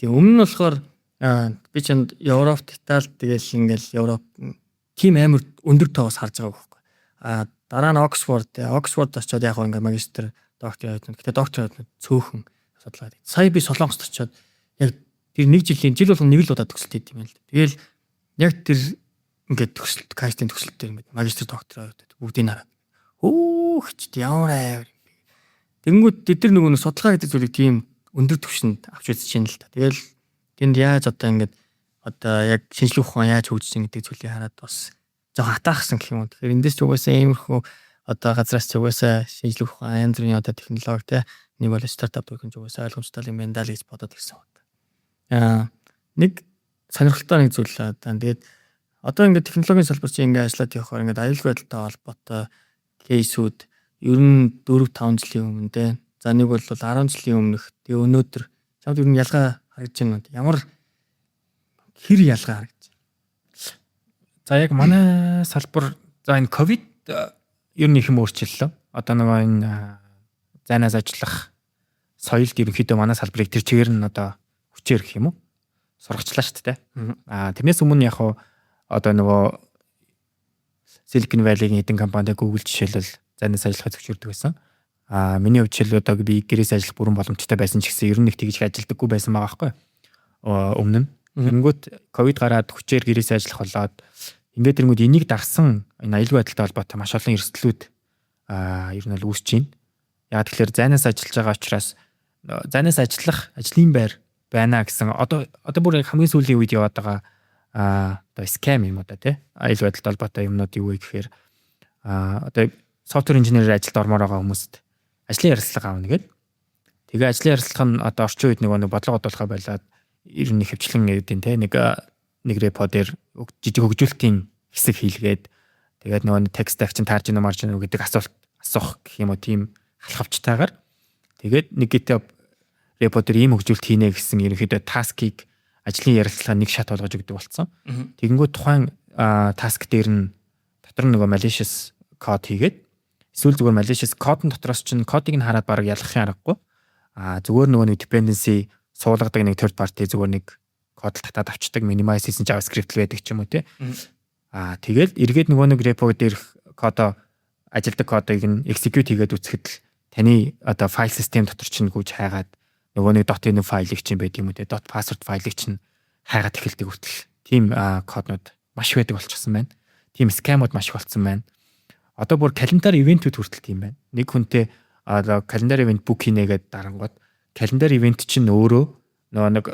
Speaker 1: Тэгээ өмнө нь болохоор би чанд Европ, Итали тэгэл ингээл Европ тим амар өндөр тоогоос харж байгааг байхгүй. Дараа нь Оксфорд очиод яг ингээ магистр доктор явуулсан. Гэтэ доктор цөөхөн судалгаа. Сая би Солонгост очиод яг тэр жил болгон нэг л удаа төгсөлт хийд юм л. Тэгэл яг тэр ингээд төгсөлт кастинг төгсөлт дээр ингээд магистр доктор явуулдаг. Бүгдийг хараад. Хөөхч ямар аавар. Тэнгүүд тэд нар нөгөө судалгаа гэдэг зүйлийг тийм өндөр түвшинд авч үзэж байна л та. Тэгэл тэнд яаж одоо ингээд одоо яг шинжлэх ухаан яаж хөгжиж байгаа гэдэг зүйлийг хараад бас жоохон хатаахсан гэх юм уу. Тэгэхээр эндээс ч угаасаа иймэрхүү одоо газраас ч угаасаа шинжлэх ухаан янз бүрийн одоо технологи те нэг бол стартап гэх юм угаасаа ойлгомжтой юм байна даа гэж бодоод ирсэн байна. Нэг сонирхолтой нэг зүйл л даа. Тэгээд одоо ингээд технологийн салбар чинь ингээд ажиллаад явахаар ингээд аюулгүй байдалтай холбоотой кейсүүд ер нь 4-5 жилийн өмнө те. За нэг бол 10 жилийн өмнөх. Тэгээ өнөөдөр чамд ер нь ялгаа харагдаж байна. Ямар хэр ялгаа харагдаж байна.
Speaker 2: За яг манай салбар за энэ ковид ер нь их юм өөрчлөлөө. Одоо нөгөө энэ зайнаас ажиллах соёлд ерөнхийдөө манай салбарыг тэр чигээр нь одоо хүчээр гэх юм уу? Сургачлаа шүү дээ. Тэрнээс өмнө яг одоо нөгөө Silicon Valley-ийн хэдэн компанид Google жишээлбэл зайнаас ажиллахад зөвшөөрдөг байсан. Миний хувьд жишээл одоо би гэрээс ажиллах бүрэн боломжтой байсан ч гэсэн ер нь их тэгж ажилдаггүй байсан байгаа байхгүй. Өмнө нь. Тэнгүүт ковид гараад хүчээр гэрээс ажиллах болоод ингээд тэрнгүүд энийг дагсан энэ аюулгүй байдалтай холбоотой маш олон эрсдлүүд ер нь л үүсэж байна. Яг тэгэхээр зайнаас ажиллаж байгаа учраас зайнаас ажиллах ажлын байр байна гэсэн одоо бүр хамгийн сүүлийн үед яваад байгаа одоо scam юм одоо тий аюулгүй байдалтай холбоотой юмнууд юу вэ гэхээр одоо софтвер инженерээр ажилд ормоор байгаа хүмүүст ажлын ярилцлага аавна гэдэг. Тэгээ ажлын ярилцлага нь одоо орчин үед нэг бодлого бодуулахаа байлаад ер нь хөвчлэн гэдэг тий нэг репо дээр жижиг хөгжүүлэлтийн хэсэг хийлгээд тэгээд нөгөө текст акшн таарж гинэ марж гинэ гэдэг асуулт асуух гэх юм уу тийм халахвчтайгаар тэгээд нэг GitHub репо дээр ийм хөгжүүлэлт хийнэ гэсэн ерөнхийдөө таскийг ажлын ярилцлага нэг шат болгож өгдөг болсон. Тэгэнгүүт тухайн таск дээр нь дотор нь нөгөө malicious код хийгээд эсвэл зүгээр malicious кодын дотроос чинь кодыг нь хараад бараг ялгахын аргагүй. Зүгээр нөгөө нэг dependency суулгадаг нэг third party зүгээр нэг код татаад авчдаг minimize хийсэн JavaScript л байдаг ч юм уу тий. Тэгэл эргээд нөгөө нэг repo дээр кодоо ажилдаг кодыг нь execute хийгээд үцхэд л таны одоо файл систем дотор чинь гүйж хайгаад нөгөө нэг .ini файлыг чинь байд юм уу тий. .password файлыг чинь хайгаад эхэлдэг хүртэл тийм коднууд маш байдаг болчихсон байна. Тийм scam-ууд маш болцсон байна. Одоо бүр календар ивентүүд хүртэл тийм байна. Нэг хүнтэй одоо календар ивент book хийнэ гэдэг дарангууд календар ивент чинь өөрөө нөгөө нэг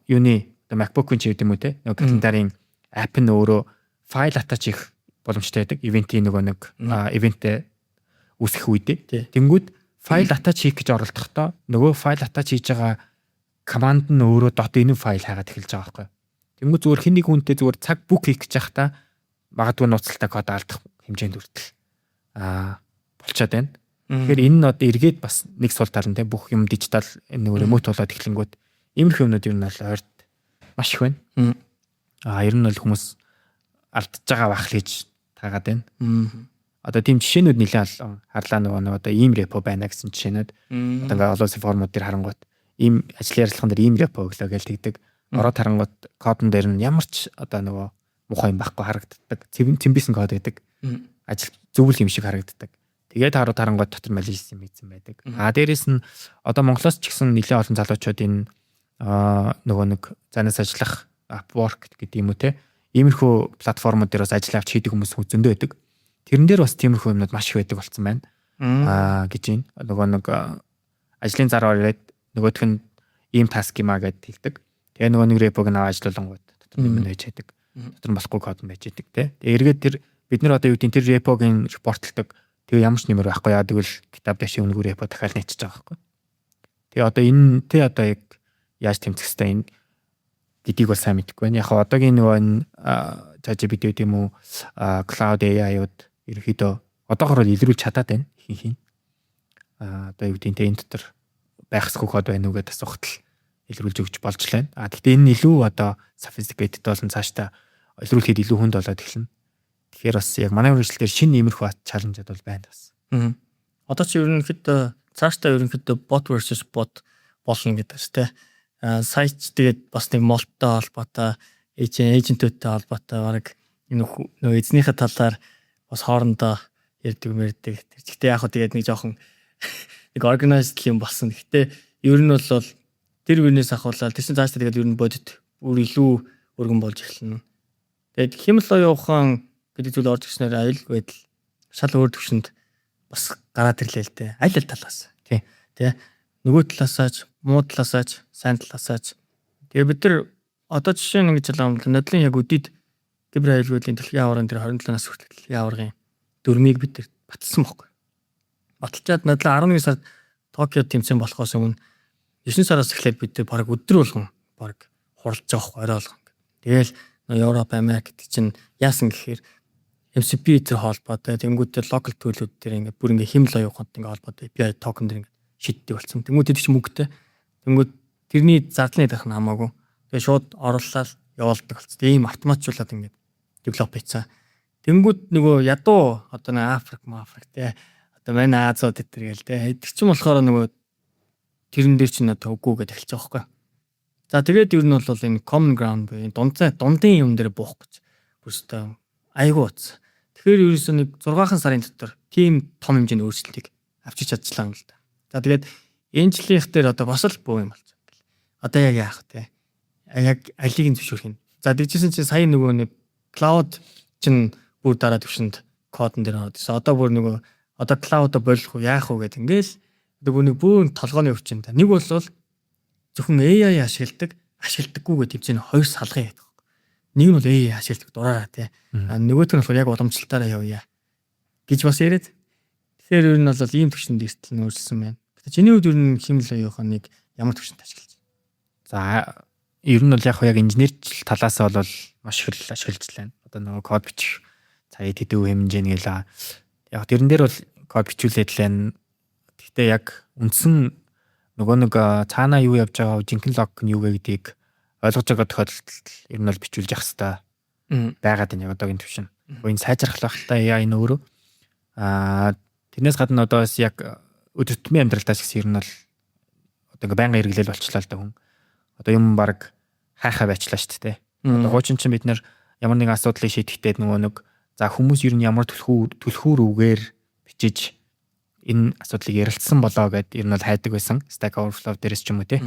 Speaker 2: юуны MacBook-ын ч юм уу те нөгөө календарын app нь өөрөө файл attach хийх боломжтой байдаг. Ивентийн нөгөө нэг ивентээ үүсгэх үедээ. Тэнгүүд файл attach хийх гэж оролдохдоо нөгөө файл attach хийж байгаа команд нь өөрөө .ini файл хайгаад эхэлж байгаа байхгүй. Тэнгүүд зүгээр хэнийг хүнтэй зүгээр цаг book хийх гэж байхдаа магадгүй нууцлалтай код алдах хэмжээнд хүртэл болчиход байна. Тэгэхээр энэ нь одоо эргээд бас нэг сул тал нь те бүх юм дижитал нэг ремот болоод эхлэнгүүт иймэрхүү юмнууд ер нь бол ойрт маш их байна. Ер нь бол хүмүүс алдчихж байгаа бах л гэж таагаад байна. Одоо тийм жишээнүүд нэлээд харлаа нөгөө одоо ийм репо байна гэсэн жишээнүүд одоо ингээ олон формууд дээр харангуут ийм ажлын ярилцлаган дээр ийм репо өглөө гэж тэгдэг. Ороод харангуут кодон дээр нь ямар ч одоо нөгөө мухай юм байхгүй харагддаг. Цэмбисэн код байдаг. Ажил зөвл юм шиг харагддаг. Тэгээд харангуут дотор malicious юм ийцэн байдаг. Дээрээс нь одоо Монголоос ч гэсэн нэлээд олон залуучууд энэ нөгөө нэг занаас ажиллах Upwork гэдэг юм уу те. Иймэрхүү платформуд дээр бас ажил авч хийдэг хүмүүс зөндөө байдаг. Тэрэн дээр бас тиймэрхүү юмнууд маш их байдаг болсон байна. Гэж юм. Нөгөө нэг ажлын зар ороод нөгөөх нь ийм таск юмаа гэд хэлдэг. Тэгээ нөгөө нэг репог нь ажиллуулангууд дотор юм байж байдаг. Дотор нь болохгүй код нь байж байдаг те. Тэгээ эргээд тэр бид нар одоо юу гэдэг тэр репогийн репортлдог. Тэгээ ямар ч нэмэр байхгүй яа тэгвэл китаб дэши өнгөө репо дахиад нэчиж байгаа байхгүй. Тэгээ одоо энэ тэ одоо яг яаж тэмцэх хэвтэй энэ гэдгийг бол сайн мэдэхгүй байна. Яг одоогийн нөгөө энэ ChatGPT гэдэг юм уу Cloud AI-уд ерөөхдөө одоогоор илрүүлж чадаад байна. Хин. Одоо юу гэдэг энэ дотор байхсгүй код байна уу гэдээ асуухад илрүүлж өгч болж байна. Гэхдээ энэ илүү одоо sophisticated болсон цаашдаа илрүүлэхэд илүү хүнд болоод эхэлнэ. Тэгэхээр бас яг манай үргэлжлэлээр шинэ иймэрхүү чаленжууд бол байна бас.
Speaker 1: Одоо чи ерөнхийдөө цаашдаа ерөнхийдөө bot versus bot болно гэдэг шүү дээ. Сайт тэгээд бас нэг молттой холбоотой, эйжентүүдтэй холбоотой баг нөгөө эзнийхээ талаар бас хоорондоо ярьдаг мэрдэг. Тэгэхдээ яг хөө тэгээд нэг жоохон нэг organized юм болсон. Гэхдээ ер нь бол тэр үеэс ахуулаад тийш цаашдаа тэгээд ер нь бодит бүр илүү өргөн болж эхэлнэ. Тэгээд Химлои ухаан гэдэг зүйл орж ирснээр аюул байдал шал өөр төвшөнд бас гараад ирлээ л дээ. Аль талаас. Тий. Нөгөө талаасаач, муу талаасаач, сайн талаасаач. Тэгээ бид нар одоо жишээ нь ингэж хэлээ юм. Нодлын яг өдид кибер аюул байдлын дэлхийн аваргын тэр 27 нас хүртэл дэлхийн аваргын дөрмийг бид нар баталсан байхгүй. Баталчаад нодлын 11 сард Токиод тэмцээн болохоос өмнө 9 сараас эхлээд бид нар баг өдөр болгон баг хуралж байгаа орой болгон. Тэгээл Европ, Америк гэдэг чинь яасан гэхээр MCP тэр холбоотой тэнгуүтэй локал төлөвүүд дээр ингээд бүр ингээд Химлои ухаант ингээд холбоотой API токен дээр ингээд шийддэг болсон. Тэнгуү тэд чинь мөнгөтэй. Тэнгуү тэрний зардлын дах нь хамаагүй. Тэгээ шууд оруулаад явуулдаг болсон. Ийм автоматжуулаад ингээд девелоп хийцэн. Тэнгуүд нөгөө ядуу одоо нэг Африк те одоо манай Азууд дээр гээл те хэдэг чинь болохоор нөгөө тэрэн дээр чинь одоо үгүй гэдээ эхэлж байгаа байхгүй. За тэгээд ер нь бол энэ common ground буюу дундын юм дээр буух гэж бүрстээ айгуу уц. Тэгэхээр ерөөсөө нэг 6 сарын дотор тийм том хэмжээний өөрчлөлтийг авчиж чадчихлаа юм л да. За тэгээд энэ жилийнх дээр одоо бас л бөө юм болж байна. Одоо яг яах вэ? Яг алийг нь зөвшөөрөх юм. За дижсэн чинь сая нөгөө нэг cloud чинь бүр дараа төвшөнд кодон дээр ороод ирсэн. Одоо бүр нөгөө одоо cloud-а болох уу яах вэ гэдэг ингээл нөгөө нэг бүр толгойн өвчин та. Нэг бол зөвхөн AI ашигладаггүй гэдэг чинь хоёр салган байдаг. Нэг нь бол AI ашигладаг дураараа тий. Нөгөөх нь болохоор яг уламжлалтаараа явъя гэж бас яриад. Тэгэхээр ер нь бол ийм төвшөнд эртэл нөөцлсөн байна. Гэтэ чиний хувьд ер нь Химлои ухааныг ямар төвшөнд ашиглаж байна?
Speaker 2: За ер нь бол яг инженерчил талаас бол маш их ашиглаж байна. Одоо нөгөө код бичих цагийг тэдэв хэмжээний гэлээ. Яг тэрэн дээр бол код бичүүлээд л байна. Гэхдээ яг үндсэн нөгөө нэг цаанаа юу явж байгаа жинхэнэ лог нь юу вэ гэдгийг ойлгож байгаа тохиолдолд ер нь бол бичүүлж явах хэрэгтэй байгаад байна яг одоогийн төвшин. Энэ сайжрах багтаа яа энэ өөрөө. Тэрнээс гадна одоо бас яг өдөр тутмын амьдралдаас гэсэн ер нь бол одоо ингээ байнга хэрэглээл болчлаа л да хүн. Одоо юм баг хайхаа байчлаа шүү дээ. Одоо хуучин чинь бид нар ямар нэгэн асуудлыг шийдэхдээ нөгөө нэг за хүмүүс ер нь ямар түлхүүр үгээр бичиж энэ асуудлыг ярилцсан болоо гэд ер нь бол хайдаг байсан. Stack Overflow дээрээс ч юм уу тий.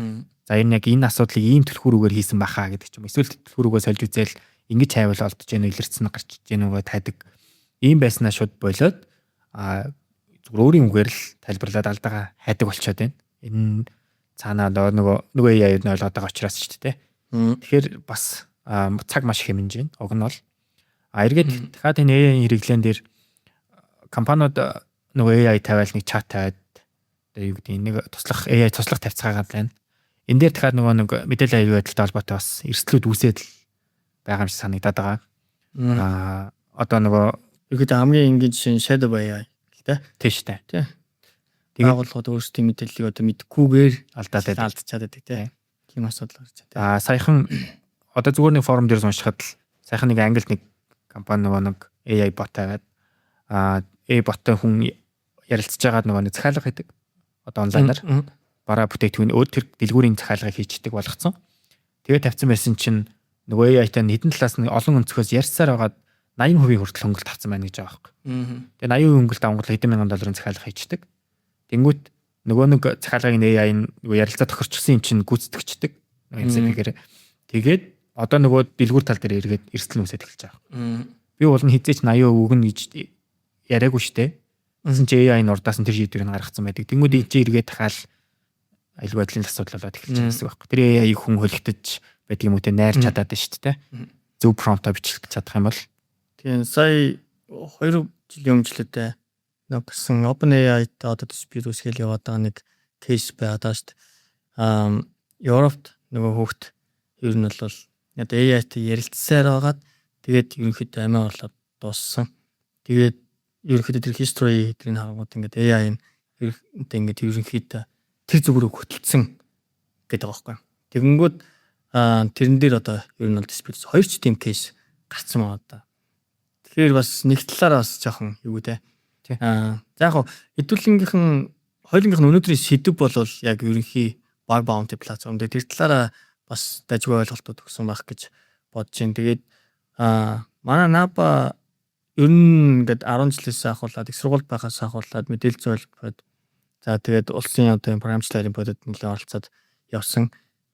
Speaker 2: За ер нь яг энэ асуудлыг ийм түлхүүр үгээр хийсэн бахаа гэдэг ч юм. Эсвэл түлхүүр үгөө сольж үзэл ингэж хайвал олдож гэнэ илэрсэн гарч гэнэ үгээд хайдаг. Ийм байснаа шууд болоод зүгээр өөрийн үгээр л тайлбарлаад алдаага хайдаг болчиход байна. Энэ цаанаа нөгөө AI нь ойлгоод байгаа учраас ч тий. Тэгэхээр бас цаг маш их хэмнэж байна. Уг нь бол эргээд дахиад энэ AI хэрэглэн дээр компаниуд нөгөө AI тавиал нэг чат тавиад юу гэдэг нэг туслах AI туслах тавьцгаагаад байна. Энэ дээр дахиад нөгөө нэг мэдээлэл аюул байдалтай холбоотой бас эрсдлүүд үүсээд л байгаа юм шиг санагдаад байгаа. Одоо нөгөө
Speaker 1: ерөөдөө хамгийн энгийн жишээ нь Shadow AI гэх
Speaker 2: тийм шүү дээ.
Speaker 1: Тий. Байгууллагууд өөрсдийн мэдээллийг одоо мэдхгүйгээр алдчихад байдаг тий. Тийм асуудал гарч байгаа.
Speaker 2: Саяхан одоо зүгээр нэг форум дээр уншихад л саяхан нэг англид нэг компани нөгөө нэг AI bot тавиад AI bot-той хүн ярилцж байгаа нөгөө нэг захиалга хийдэг. Одоо онлайнаар бараа бүтээгдэхүүн тэр дэлгүүрийн захиалгыг хийчихдэг болгоцсон. Тэгээд тавьсан байсан чинь нөгөө AI-тай хэдэн талаас нь олон өнцгөөс ярьсаар байгаад 80% хүртэл хөнгөлт авсан байна гэж байгаа байхгүй. Тэгээд 80% хөнгөлт авангуул хэдэн мянган долларын захиалга хийчихдэг. Тэнгүүт нөгөө нэг захиалгыг AI нөгөө ярилцаа тохирчсон юм чинь гүйцэтгэждэг. MCP-гээр. Тэгээд одоо нөгөө дэлгүүр тал дээр эргээд эрсдэл үүсэж эхэлж байгаа. Би бол нь хизээч 80% өгнө гэж яриаггүй штэ. Гэсэн чи AI-ын урдаас нь тэр шийдвэрийг гаргацсан байдаг. Тэнгүүд ий чи эргээд дахиад аюул байдлын асуудал болоод эхэлж байгаа гэсэн үг байхгүй. Тэр AI-г хүн хөлөгдөж байдаг юм уу те найрч чадаад байна шүү дээ. Зөв промпт бичих чадах юм бол.
Speaker 1: Тийм сая 2 жилийн өмнөчлөөдөө нэг гэсэн OpenAI-тай одоо dispute үүсгэл яваад байгаа нэг кейс байгаад шүү дээ. Европт нөгөө хүүхд ер нь бол одоо AI-тай ярилцсаар байгаад тэгээд ерөнхийдөө амиа орлоод дууссан. Тэгээд ерөнхийдөө тэр history эдрийг харангууд ингээд AI-ын ингээд ерөнхийдөө тэр зүг рүү хөтлөсөн гэдэг байгаа байхгүй. Тэгэнгүүт тэрэн дээр одоо ер нь бол dispute хоёр ч тийм кейс гарсан байна одоо. Тэгэхээр бас нэг талаараа бас жоохон юу гэдэг. За яг хэдүүлэнгийнхэн хоёулынгийнх нь өнөөдрийн сэдв бол яг ерөнхий bug bounty платформ дээр тэр талаараа бас дажгүй ойлголтууд өгсөн байх гэж бодож байна. Тэгээд манай Наба ер нь ингээд 10 жилээс ахуулаад их сургууль байхаас ахуулаад мэдээлэл зөвлөлт за тэгээд улсын одоо програмчлалын бодод нэлээд оролцоод явсан.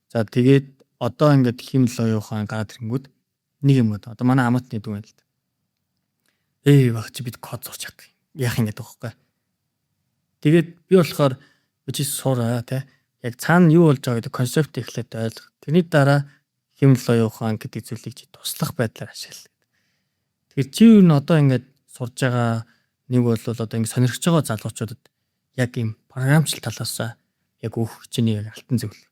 Speaker 1: За тэгээд одоо ингээд химэл оюухан гараад ирэнгүүт нэг юм одоо манай амтны дүү байл л да. Баг чи бид код зурч яах юм. Яах юм гэдэг байхгүй. Тэгээд би болохоор чи сураа те. Яг цаана юу болж байгаа гэдэг концепт эхлээд ойлгох. Тэрний дараа химэл оюухан гэдэг зүйлийг чи туслах байдлаар ашиглах. Тэгэхээр чи юу н одоо ингээд сурж байгаа нэг бол одоо ингээд сонирхож байгаа залуучуудад яг ийм програмчлал талаас яг өөх чиний яг алтан зөвлөл.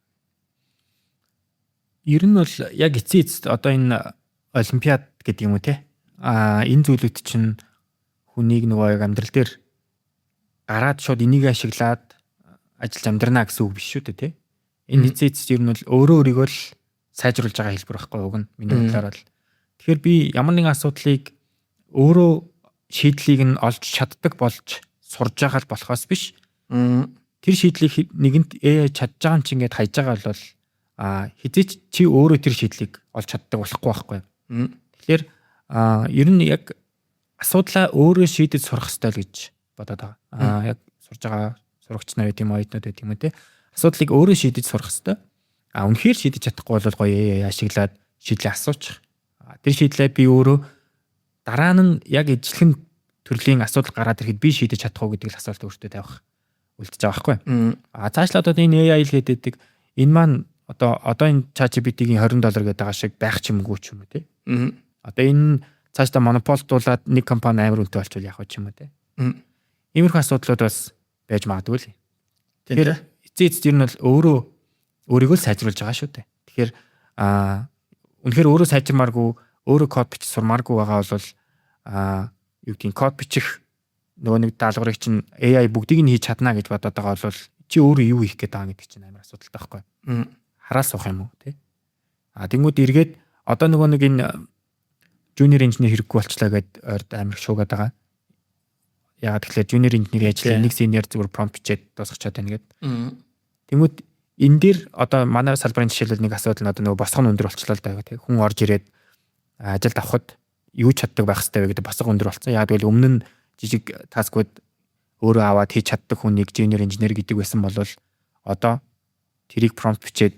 Speaker 2: Ер нь бол яг эцээст одоо энэ олимпиад гэдэг юм уу те. Энэ зүйлүүд чинь хүнийг нөгөө яг амьдрал дээр гараад шууд энийг ашиглаад ажиллаж амьдрнаа гэсэн үг биш шүү дээ те. Энэ эцээст ер нь бол өөрөө өөрийгөө л сайжруулж байгаа хэлбэр байхгүй уг нь миний бодлоор бол. Тэгэхээр би ямар нэгэн асуудлыг өөрөө шийдлийг нь олж чаддаг болж сурж байгаа л болохоос биш. Тэр шийдлийг нэгэнт чадж байгаа юм чи ингээд хайж байгаа бол хизээч чи өөрөө тэр шийдлийг олж чаддаг болохгүй байхгүй. Тэгэхээр ер нь яг асуудлаа өөрөө шийдэж сурах хэрэгтэй л гэж бодоод байгаа. Яг сурж байгаа сурагч нар тийм оюутнууд байт юм уу те. Асуудлыг өөрөө шийдэж сурах хэрэгтэй. Үнэхээр шийдэж чадахгүй бол гоё ашиглаад шийдлээ асуучих. Тэр шийдлээ би өөрөө дараа нь яг ижилхэн төрлийн асуудал гараад ирэхэд би шийдэж чадах уу гэдэг л асуулт өөртөө тавих үлдэж байгаа байхгүй. Цаашлаад одоо энэ AI л гэдэг энэ маань одоо энэ ChatGPT-ийн $20 гэдэг байгаа шиг байх ч юмгүй ч юм уу те. Одоо энэ цаашдаа монополдуулаад нэг компани амар үнэтэй болчихвол яах вэ ч юм уу те. Иймэрхүү асуудлууд бас байж магадгүй л. Тэгэхээр эцээц ер нь бол өөрийгөө сайжруулж байгаа шүү дээ. Тэгэхээр үнэхээр өөрөө сайжирмааргүй өөрөө код бичих сурмааргүй байгаа бол юу гэдэг код бичих нөгөө нэг даалгаврыг чинь AI бүгдийг нь хийж чадна гэж бодоод байгаа бол чи өөрөө юу хийх гээд байгаа гэдэг чинь амар асуудалтай байхгүй. Хараас суух юм уу те. Тэнгүүд эргээд одоо нөгөө нэг энэ junior engineer хэрэггүй болчлаа гэд ойрд амар шуугаад байгаа. Яагаад тэгэхээр junior engineer ажил нэг senior зүгээр prompt бичээд дуусгачаад байна гэд. Тэнгүүд энэ дээр одоо манай салбарын жишээлбэл нэг асуудал нь одоо нөгөө босго нь өндөр болчлаа л да гэх. Хүн орж ирээд ажилд авахд юу чаддаг байх хэрэгтэй вэ гэдэг босго өндөр болсон. Яг л өмнө нь жижиг таскууд өөрөө аваад хийж чаддаг хүнийг junior engineer гэдэг байсан бол одоо тэрийг prompt бичиж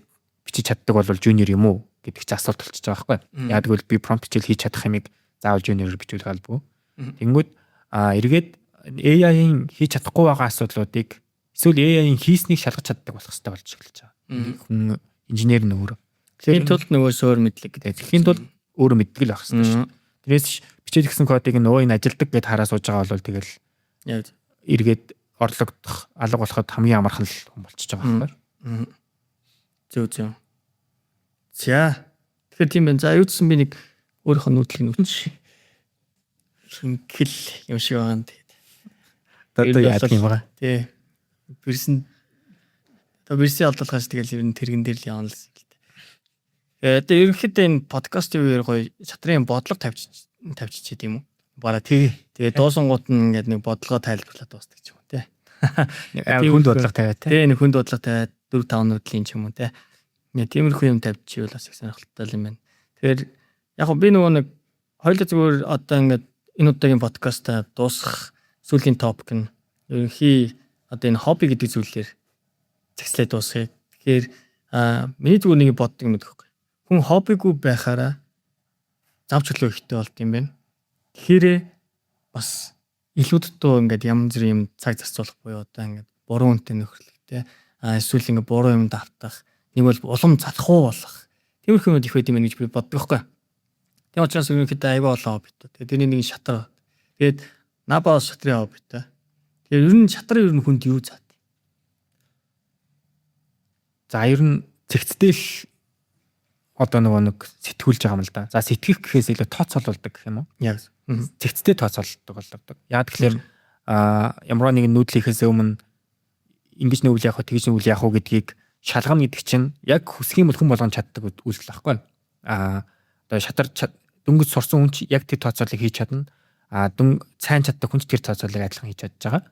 Speaker 2: чаддаг бол junior юм уу гэдэг чинь асуулт болчихж байгаа байхгүй. Яг л би prompt бичил хийж чадах юмыг заавал junior бичүүлэх албагүй. Тэнгүүд эргээд AI-ийн хийж чадахгүй байгаа асуудлуудыг эсвэл AI-ийн хийснийг шалгаж чаддаг болох хэрэгтэй болж эхэлж байгаа. Хүн инженер нь өөрөө.
Speaker 1: Тэгэхээр тулд нөгөө суур мэдлэг гэдэг.
Speaker 2: Тэгэхийн тулд өөрөө мэддэг л байх хэрэгтэй шүү. Тэрээс бичиж гисэн кодыг нөө энэ ажилдаг гэд хараа сууж байгаа бол тэгэл эргээд орлогдох алга болоход хамгийн амархан л хүн болчихж байгаа байхгүй.
Speaker 1: Зөв. За. Тэгэхээр тийм байна. За юудсан би нэг өөрийнхөө нүүдлийг нүч. Хинкэл юм шиг байгаа юм тэгээд.
Speaker 2: Одоо яадаг юм байгаа.
Speaker 1: Тий. Бирсэн олдолгоос тэгэл ер нь тэрэгэн дээр л явна л гэсэн. Тэгээ ерөнхийдөө энэ подкастын үеэр гоё шатрын бодлого тавьчихээ тийм үү? Бараа тэгээ дуусангууд нь ингээд нэг бодлогоо тайлбарлаад дуустдаг ч юм уу те.
Speaker 2: Хүнд бодлого тавиад те.
Speaker 1: Тэгээ нэг хүнд бодлого тавиад 4-5 нуудлын ч юм уу те. Ингээ тиймэрхүү юм тавьчихвал бас их сонирхолтой юм байна. Тэгэхээр яг би нөгөө нэг хоёул зүгээр одоо ингээд энэ удаагийн подкастаа дуусгах сүүлийн топик нь ерөнхий одоо энэ хобби гэдэг зүйлээр зэгслээ дуусгая. Тэгэхээр миний зүгээр нэг боддог юм дэх. Хүн хоббигүй байхаараа завч хөлөө ихтэй болд юм байна. Тэгэхээр бас илүүд дөө ингээд янз бүрийн юм цаг зарцуулах буюу одоо ингээд буруу үнэтэй нөхөрлөх те. Эсвэл ингээд буруу юм давтах, нэг бол улам залхуу болох. Тиймэрхүү юм их байд юм гэж би боддог байхгүй. Тийм учраас ерөнхийдөө аяга олон хоббитой. Тэгээ тэрний нэг шатар. Тэгээд Наба шатрын хоббитой. Тэгээ ер нь шатар ер нь хүнд юу заа.
Speaker 2: За ер нь зэгцтэй л одоо нөгөө нэг сэтгүүлж байгаа юм л да. За сэтгэх гэхээс илүү тооцоолуулдаг гэх юм уу?
Speaker 1: Яг.
Speaker 2: Зэгцтэй тооцоолдог болдог. Яг тэгэхээр ямар нэгэн нүүдлийнхээс өмнө ингэж нүүл яах вэ, тэгж нүүл яах вэ гэдгийг шалгана гэдэг чинь яг хүсэх юм бол хүн болгон чаддаг үйлдэл байхгүй. Одоо шатар дөнгөж сурсан хүн чи яг тэр тооцоолыг хийж чадна. Сайн чаддаг хүн ч тэр тооцоолыг адилхан хийж чадж байгаа.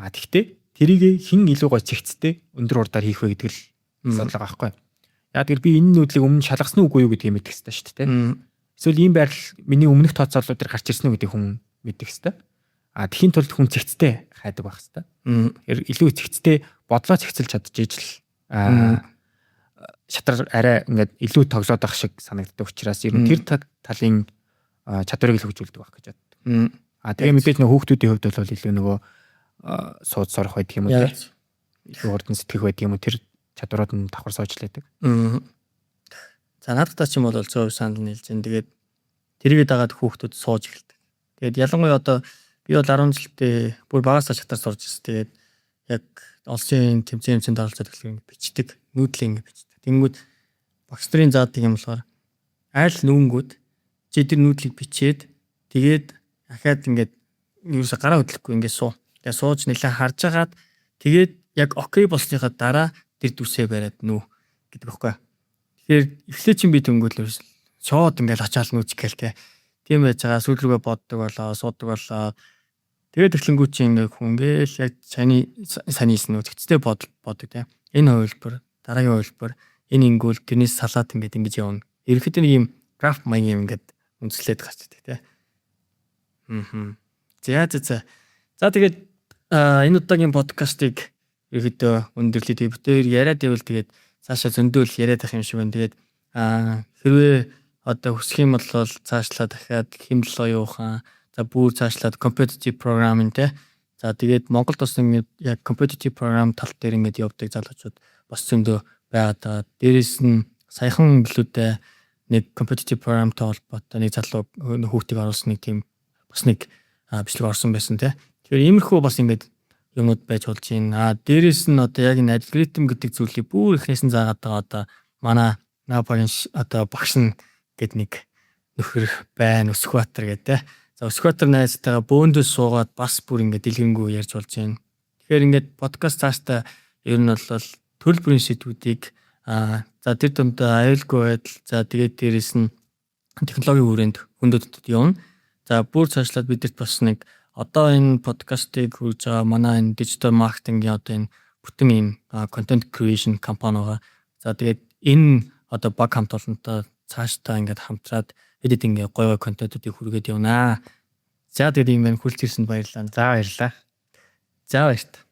Speaker 2: Тэгтээ тэрийг хэн илүү гой зэгцтэй өндөр урдаар хийх вэ гэдэг л асуудал байгаа байхгүй. Яг тэр би энэ нүүдлийг өмнө шалгасан үгүй юу гэдгийг мэдэх хэрэгтэй шүү дээ. Эсвэл ийм байрал миний өмнөх тооцоололуудыг гарч ирсэн үү гэдгийг хүн мэдэх хэрэгтэй. Тэхийн тулд хүн зэгцтэй хайдаг байх хэрэгтэй. Илүү зэгцтэй бодлоо зэгцэлж чадж ижил шатар арай ингээд илүү тоглоод байх шиг санагддаг учраас ер нь тэр талын чадварыг л хөгжүүлдэг байх гэж боддог. Тэгээ мэдээж нөгөө хүүхдүүдийн хувьд бол илүү нөгөө сууд сорох байдаг юм уу те. Илүү хурдан сэтгэх байдаг юм уу тэр чадварууд нь давхар суучлаадаг.
Speaker 1: За надад ч юм бол зөв санал нийлж байна. Тэгээд тэрийг дагаад хүүхдүүд сууж эхэлдэг. Тэгээд ялангуяа одоо би бол 10 жилдээ бүр багасаа шатар сурж ирсэн. Тэгээд яг олсын тэмцээний оролцоод эхлэх бичдэг, нүүдлийг бичдэг. Тэнгүүд багш нарын заадаг юм болохоор айл нүүнгүүд чи тэр нүүдлийг бичээд тэгээд ахаад ингээд юуса гараа хөдлөхгүй ингээд суу. Тэгээд сууж нэлээ харж агаад тэгээд яг окей болсныхаа дараа тэр дүсээ бариад нүү гэдэг байхгүй. Тэгэхээр эхлээ чинь би тэнгүүд л шууд ингээд ачаал нүүж гээл те. Тийм байж байгаа сүүл рүүгээ боддог болоо, суудаг болоо. Тэгээд эхлэнгүү чинь ингээд хүн ингээл яг санийс нүүцэгцтэй бодог те. Энэ хувилбар, дараагийн хувилбар, энэ ингүүл тэрнээс салаад ингээд ингэж явна. Ерөнхийдөө нэг юм граф маягийн ингээд үндэслээд гарч идэг те. За тэгээд энэ удаагийн подкастыг ерөнхийдөө өндөрлөе. Бүтээр яриад байвал тэгээд цаашаа зөндөөл яриад ах юм шиг байна. Тэгээд хэрвээ одоо хүсэх юм бол цаашлаа дахиад хэмжил оюухан за бүр цаашлаад competitive programming те. За тэгээд Монголд бас ингээд яг competitive program тал дээр ингээд явдаг залуучууд бас зөндөө байгаад. Дээрээс нь саяхан билүүтэй нэг competitive programтай холбоотой нэг залуу хүүхдийг оруулсан нэг тийм бас нэг бичлэг орсон байсан те. Тэгэхээр иймэрхүү бас ингээд юмуд байж болж байна. Дээрээс нь одоо яг энэ алгоритм гэдэг зүйлийг бүр ихнээс нь заагаад байгаа одоо манай Набагийн одоо багш нь гэд нэг нөхөр байна Өсөхбаатар гэдэг. За Өсөхбаатар найзтайгаа бөөндөөс суугаад бас бүр ингээд дэлгэрэнгүй ярьж болж байна. Тэгэхээр ингээд подкаст цаашдаа ер нь бол төрөл бүрийн сэдвүүдийг за тэр дунд аюулгүй байдал за тэгээд дээрээс нь технологийн хүрээнд хөндөд явна. За бүр цаашлаад бидэрт бас нэг одоо энэ подкастыг хүргэж байгаа манай энэ дижитал маркетингийн одоо энэ бүтэн ийм контент креашн компани байгаа. За тэгээд энэ одоо баг хамт олонтой цаашдаа ингээд хамтраад эдитинг гоё контентуудыг хүргээд явнаа. За тэгээд ийм байна хүлж ирсэнд баярлалаа.
Speaker 2: За баярлалаа.
Speaker 1: За баярлалаа.